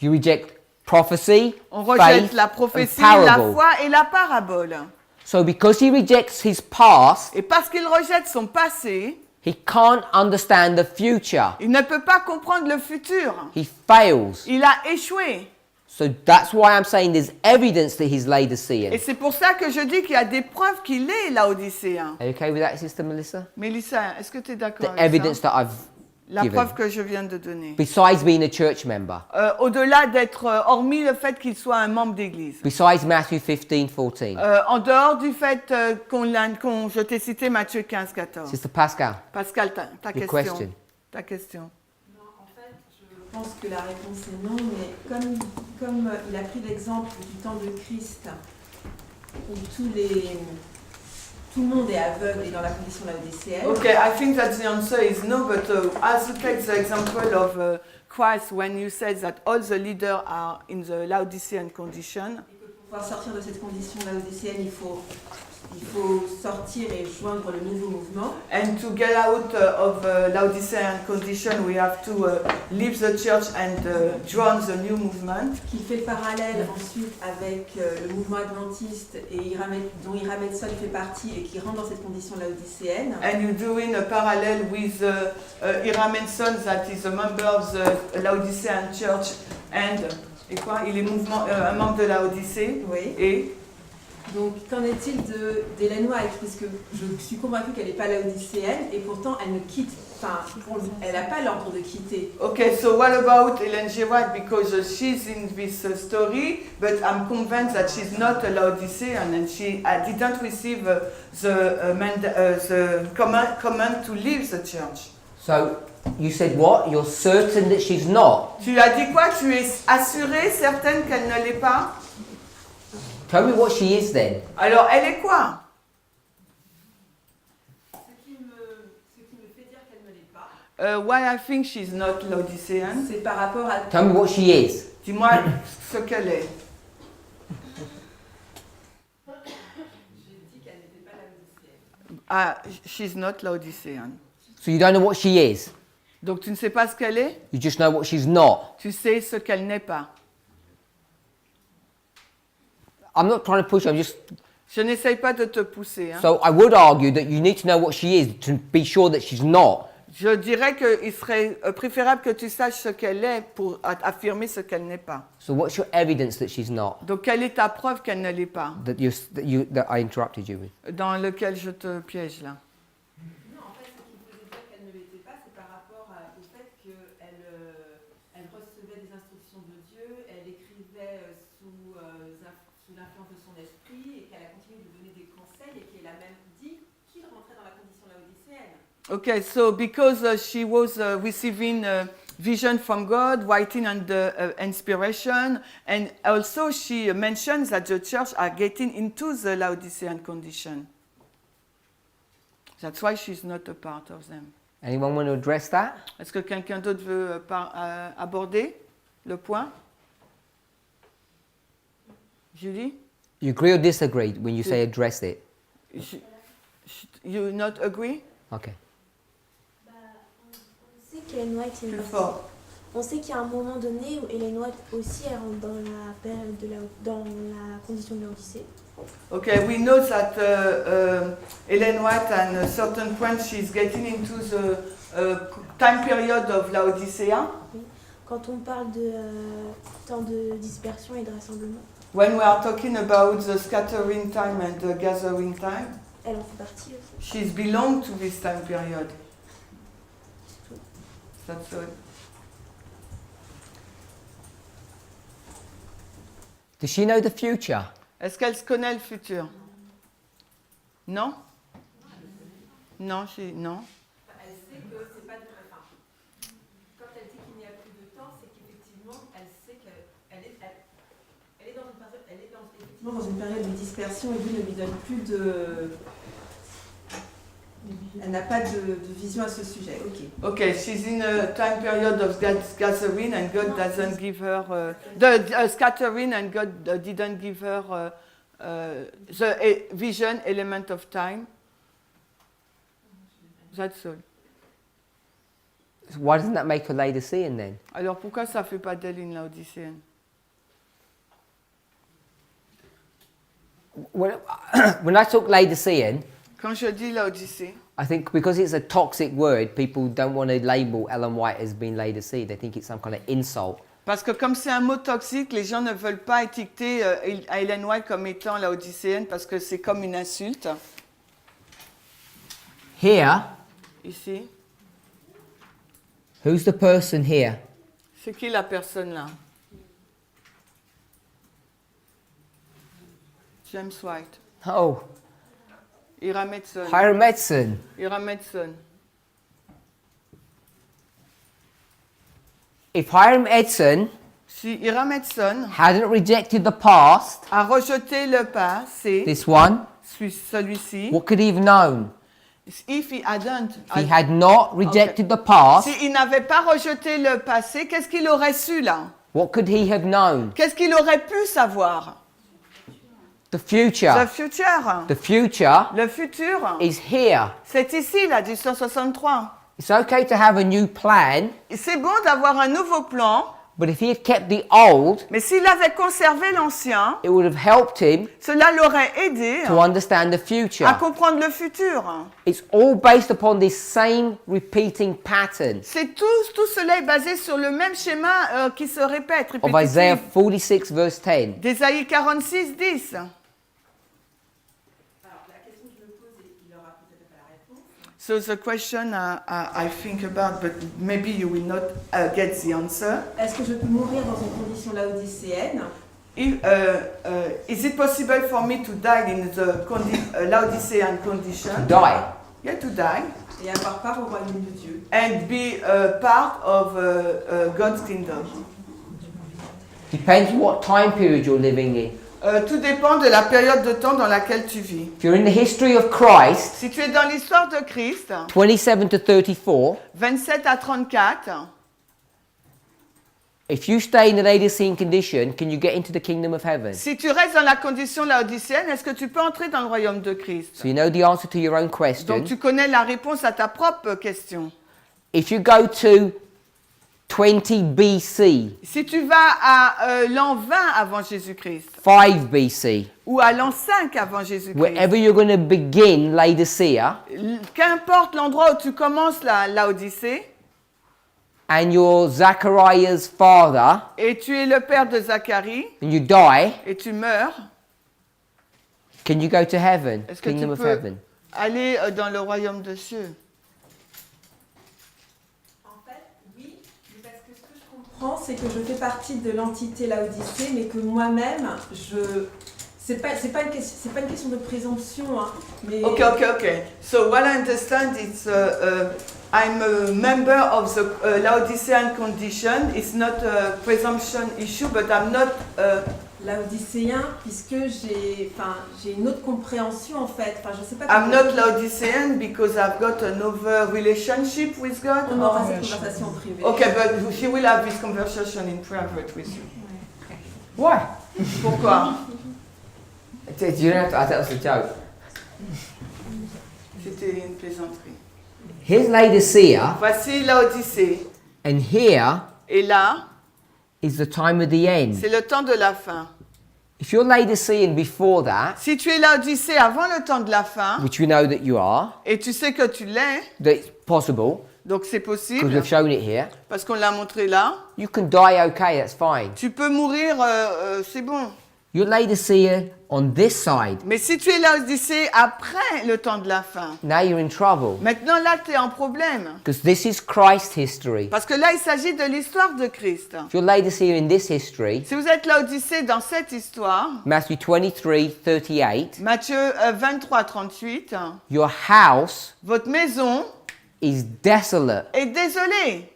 You reject prophecy, On rejette faith, la and prophétie, la parable. foi et la parabole. So because he rejects his past, Et parce qu'il rejette son passé, he can't understand the future. il ne peut pas comprendre le futur. He fails. Il a échoué. So that's why I'm saying there's evidence that he's Laodicean. Et c'est pour ça que je dis qu'il y a des preuves qu'il est laodicéen. Are you okay with that, Sister Melissa? Mélissa, est-ce que tu es d'accord The avec evidence ça? that I've La given. preuve que je viens de donner. Besides being a church member. Au-delà d'être, hormis le fait qu'il soit un membre d'église. Besides Matthew 15:14. En dehors du fait je t'ai cité Matthieu 15, 14. Sister Pascal, Pascal, ta your question. question. Ta question. Non, en fait, je pense que la réponse est non, mais comme il a pris l'exemple du temps de Christ, où tout le monde est aveugle et dans la condition laodicéenne. Okay, I think that the answer is no, but as you take the example of Christ when you said that all the leaders are in the Laodicean condition. Et que pour pouvoir sortir de cette condition laodicéenne, il faut sortir et joindre le nouveau mouvement. And to get out of Laodicean condition, we have to leave the church and join the new movement. Qui fait le parallèle ensuite avec le mouvement adventiste et dont Iramet Sol fait partie et qui rentre dans cette condition laodicéenne. And you're doing a parallel with Iramet Son, that is a member of the Laodicean church, and et quoi? Il est un membre de Laodicée. Oui. Et donc, qu'en est-il d'Hélène White? Parce que je suis convaincue qu'elle n'est pas laodicéenne et pourtant elle ne quitte, elle n'a pas l'ordre de quitter. Okay, so what about Ellen G. White? Because she's in this story, but I'm convinced that she's not a Laodicean and she didn't receive the command to leave the church. So you said what? You're certain that she's not? Tu as dit quoi? Tu es assurée, certaine qu'elle ne l'est pas? Tell me what she is then. Alors, elle est quoi? Ce qui me fait dire qu'elle ne l'est pas. Why I think she's not Laodicean? C'est par rapport à... Tell me what she is. Dis-moi ce qu'elle est. J'ai dit qu'elle n'était pas laodicéenne. Ah, she's not Laodicean. So you don't know what she is. Donc, tu ne sais pas ce qu'elle est? You just know what she's not. Tu sais ce qu'elle n'est pas. I'm not trying to push, I'm just... Je n'essaye pas de te pousser. Hein. So I would argue that you need to know what she is to be sure that she's not. Je dirais qu'il serait préférable que tu saches ce qu'elle est pour affirmer ce qu'elle n'est pas. So what's your evidence that she's not? Donc, quelle est ta preuve qu'elle ne l'est pas? That I interrupted you with. Dans lequel je te piège là. Non, en fait, ce qui faisait dire qu'elle ne l'était pas, c'est par rapport au fait qu'elle recevait des instructions de Dieu, elle écrivait sous l'influence de son esprit et qu'elle a continué de donner des conseils et qu'elle a même dit qu'il rentrait dans la condition laodicéenne. Okay, so because she was receiving vision from God, writing under inspiration, and also she mentions that the church are getting into the Laodicean condition. That's why she's not a part of them. Anyone want to address that? Est-ce que quelqu'un d'autre veut aborder le point? Julie? You agree or disagree when you say address it? You not agree? Okay. On sait qu'Ellen White est Plus fort. On sait qu'il y a un moment donné où Ellen White aussi elle rentre dans la période dans la condition de Laodicée. Okay, we know that Ellen White, at a certain point, she's getting into the time period of Laodicea. Oui. Quand on parle de temps de dispersion et de rassemblement. When we are talking about the scattering time and the gathering time, Elle en fait partie aussi. she's belonged to this time period. That's all. Does she know the future? Est-ce qu'elle connaît le futur? Non? Non, non. Elle sait que c'est pas de... Enfin, quand elle dit qu'il n'y a plus de temps, c'est qu'effectivement, elle sait qu'elle est dans une période de dispersion et Dieu ne lui donne plus de... Elle n'a pas de vision à ce sujet. Ok. Okay, she's in a time period of gathering and God doesn't give her the scattering and God didn't give her the vision element of time. That's all. So why doesn't that make her Laodicean then? Alors pourquoi ça fait pas d'elle une Laodicéenne? When I talk Laodicean, Quand je dis Laodicée, I think because it's a toxic word, people don't want to label Ellen White as being Laodicean. They think it's some kind of insult. Parce que comme c'est un mot toxique, les gens ne veulent pas étiqueter Ellen White comme étant laodicéenne parce que c'est comme une insulte. Here, Ici, who's the person here? c'est qui la personne là? James White. Oh, Ira Medson. Hiram Edson. Ira Medson. If Hiram Edson Si Ira Medson hadn't rejected the past, a rejeté le passé, this one, celui-ci, what could he have known? if he hadn't, If he had not rejected the past, s'il n'avait pas rejeté le passé, qu'est-ce qu'il aurait su là? what could he have known? Qu'est-ce qu'il aurait pu savoir? The future. The future. The future Le futur. is here. C'est ici, là, du 163. It's okay to have a new plan, C'est bon d'avoir un nouveau plan, but if he had kept the old, mais s'il avait conservé l'ancien, it would have helped him cela l'aurait aidé to understand the à future. comprendre le futur. It's all based upon this same repeating pattern Tout cela est basé sur le même schéma qui se répète, of Isaiah répétitif. 46 verse 10. D'Ésaïe 46, 10. So the question I think about, but maybe you will not get the answer. Est-ce que je peux mourir dans une condition laodicéenne? Is it possible for me to die in the Laodicean condition? Die. Yeah, to die. Et avoir part au royaume de Dieu. And be part of God's kingdom. Depends what time period you're living in. Tout dépend de la période de temps dans laquelle tu vis. If you're in the history of Christ, Si tu es dans l'histoire de Christ, 27 to 34, 27 à 34, if you stay in the Laodicean condition, can you get into the kingdom of heaven? si tu restes dans la condition laodicéenne, est-ce que tu peux entrer dans le royaume de Christ? So you know the answer to your own Donc question. tu connais la réponse à ta propre question. If you go to 20 BC, Si tu vas à l'an 20 avant Jésus-Christ, 5 BC, ou à l'an 5 avant Jésus-Christ, wherever you're going to begin Laodicea, qu'importe l'endroit où tu commences la Odyssée, and you're Zachariah's father, et tu es le père de Zacharie, and you die, et tu meurs, can you go to heaven, est-ce que kingdom tu of peux heaven? aller dans le royaume des cieux? En fait, oui, mais parce que ce que je comprends, c'est que je fais partie de l'entité laodicée, mais que moi-même, c'est pas une question de présomption, hein, mais... Okay. So what I understand is I'm a member of the Laodicean condition. It's not a presumption issue, but I'm not... laodicéen, puisque j'ai une autre compréhension, en fait. Enfin, je sais pas I'm comment- not Laodicean because I've got another relationship with God. On aura cette conversation privée. Okay, but he will have this conversation in private with you. Why? Pourquoi? You don't have to, that was a joke. C'était une plaisanterie. Here's Laodicea, Voici l'Odyssée. and here Et là, is the time of the end. c'est le temps de la fin. If you're Laodicean before that, Si tu es l'Odyssée avant le temps de la fin, which we know that you are, et tu sais que tu l'es, that it's possible, donc c'est because possible, we've shown it here, parce qu'on l'a montré là, you can die okay, that's fine. tu peux mourir, c'est bon. You're Laodicea on this side. Mais si tu es l'Odyssée après le temps de la fin, Now you're in trouble. maintenant là, tu es en problème. Because this is Christ's history. Parce que là, il s'agit de l'histoire de Christ. If you're Laodicea in this history, Si vous êtes l'Odyssée dans cette histoire, Matthew 23:38, Matthieu 23, 38, your house votre maison is desolate. est désolée.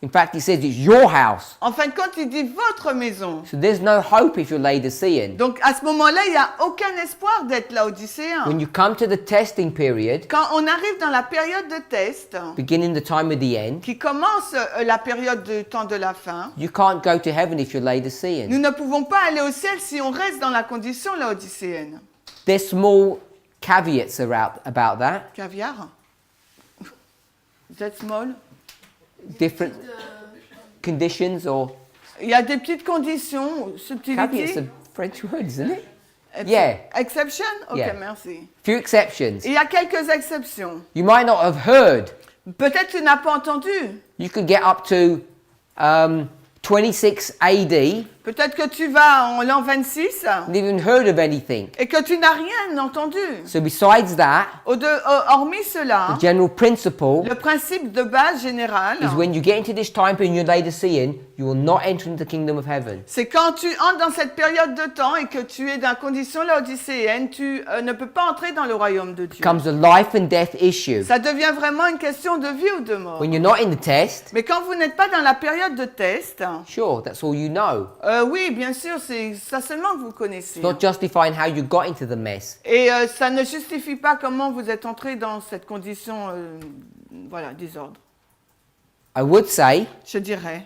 In fact, it says it's your house. En fin de compte, il dit votre maison. So there's no hope if you're Laodicean. Donc à ce moment-là, il n'y a aucun espoir d'être laodicéen. When you come to the testing period, Quand on arrive dans la période de test, beginning the time of the end, qui commence la période de temps de la fin, you can't go to heaven if you're Laodicean. nous ne pouvons pas aller au ciel si on reste dans la condition laodicéenne. There's small caveats about that. Caviar? Is that small? Different conditions or Il y a des petites conditions, caveats subtilités. are French words, isn't it? Yeah. Exception? Ok, Yeah. merci. Few exceptions. Il y a quelques exceptions. You might not have heard. Peut-être tu n'as pas entendu. You could get up to 26 AD, Peut-être que tu vas en l'an 26 and even heard of anything. et que tu n'as rien entendu. So besides that, Hormis cela, the general principle le principe de base général, is when you get into this time period you're Laodicean, you will not enter into the kingdom of heaven. c'est quand tu entres dans cette période de temps et que tu es dans la condition laodicéenne, tu ne peux pas entrer dans le royaume de Dieu. It becomes a life and death issue. Ça devient vraiment une question de vie ou de mort. When you're not in the test, Mais quand vous n'êtes pas dans la période de test, sure, that's all you know. oui, bien sûr, c'est ça seulement que vous connaissez. It's not justifying how you got into the mess. Et ça ne justifie pas comment vous êtes entré dans cette condition, voilà, désordre. I would say, Je dirais,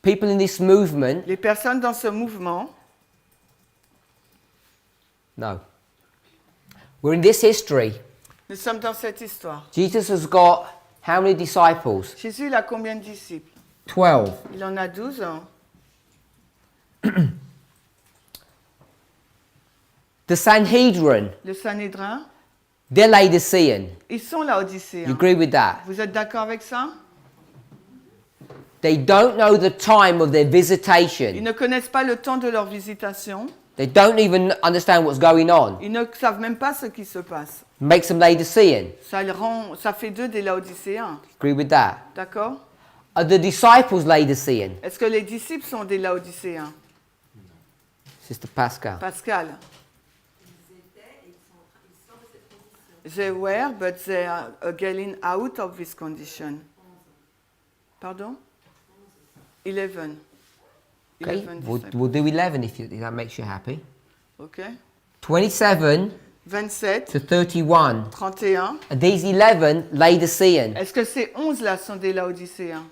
people in this movement, les personnes dans ce mouvement, no. We're in this history. nous sommes dans cette histoire. Jesus has got how many disciples? Jésus, il a combien de disciples? 12. Il en a 12. The Sanhedrin, Le Sanhédrin, they're Laodicean. ils sont laodicéens. You agree with that? Vous êtes d'accord avec ça? They don't know the time of their Ils visitation. ne connaissent pas le temps de leur visitation. They don't even understand what's going on. Ils ne savent même pas ce qui se passe. Makes them Laodicean. Ça fait d'eux des laodicéens. Agree with that? D'accord? Are the disciples Laodicean? Est-ce que les disciples sont des laodicéens? Sister Pascal. Pascal. They were, but they are getting out of this condition. Pardon? 11. Okay, 11 we'll disciples. do 11 if that makes you happy. OK. 27 27, to 31. 31. Are these 11 Laodicean? Est-ce que ces 11-là sont des laodicéens?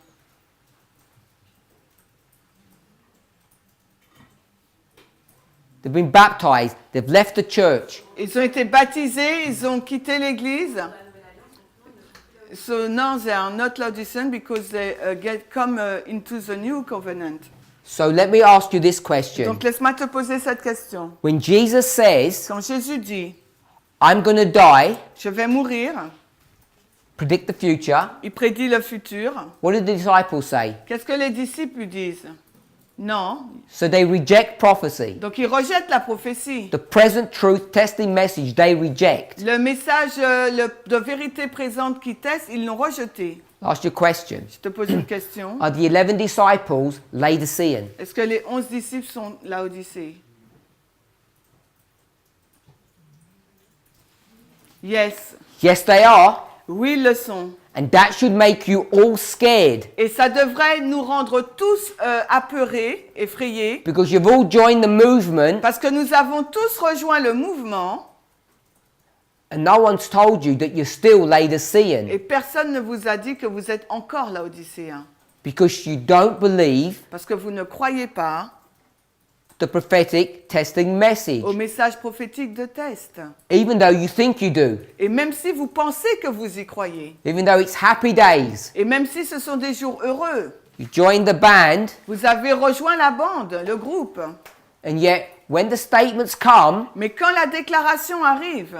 They've been baptized. They've left the church. Ils ont été baptisés, ils ont quitté l'église. So now they are not Laodicean because they come into the new covenant. So let me ask you this question. Donc laisse-moi te poser cette question. When Jesus says, Quand Jésus dit, I'm going to die, je vais mourir, predict the future, il prédit le futur. what did the disciples say? Qu'est-ce que les disciples lui disent? Non. So they reject prophecy. Donc ils rejettent la prophétie. The present truth testing message they reject. Le message de vérité présente qui teste, ils l'ont rejeté. Ask you a question. Je te pose une question. Are the 11 disciples Laodicean? Est-ce que les 11 disciples sont Laodicée? Yes. Yes, they are. Oui, ils le sont. And that should make you all scared Et ça devrait nous rendre tous apeurés, effrayés, because you've all joined the movement parce que nous avons tous rejoint le mouvement and no one's told you that you're still Laodicean et personne ne vous a dit que vous êtes encore laodicéens. because you don't believe Parce que vous ne croyez pas the prophetic testing message, au message prophétique de test. even though you think you do, Et même si vous pensez que vous y croyez, even though it's happy days. et même si ce sont des jours heureux, You joined the band, vous avez rejoint la bande, le groupe. and yet when the statements come, Mais quand la déclaration arrive,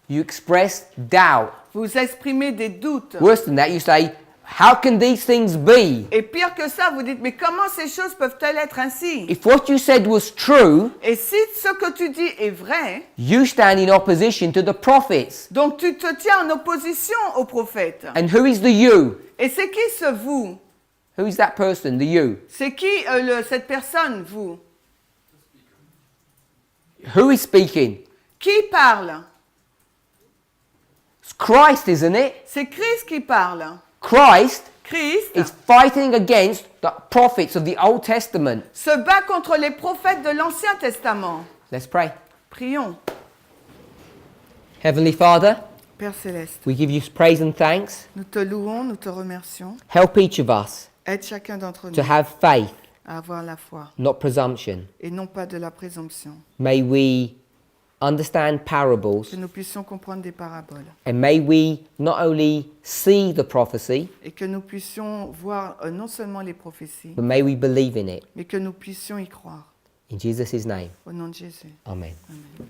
you express doubt. vous exprimez des doutes. Worse than that, you say, how can these things be? Et pire que ça, vous dites, mais comment ces choses peuvent-elles être ainsi? If what you said was true, Et si ce que tu dis est vrai, you stand in opposition to the prophets. donc tu te tiens en opposition aux prophètes. And who is the you? Et c'est qui ce vous? Who is that person, the you? C'est qui cette personne, vous? Who is speaking? Qui parle? It's Christ, isn't it? C'est Christ qui parle. Christ Christ is fighting against the prophets of the Old Testament. se bat contre les prophètes de l'Ancien Testament. Let's pray. Prions. Heavenly Father, Père Céleste, we give you praise and thanks. nous te louons, nous te remercions. Help each of us Aide chacun d'entre to nous have faith, à avoir la foi not presumption. et non pas de la présomption. May we understand parables, Que nous puissions comprendre des paraboles and may we not only see the prophecy, et que nous puissions voir non seulement les prophéties, but may we believe in it. mais que nous puissions y croire. In Jesus' name, Au nom de Jésus. amen. Amen.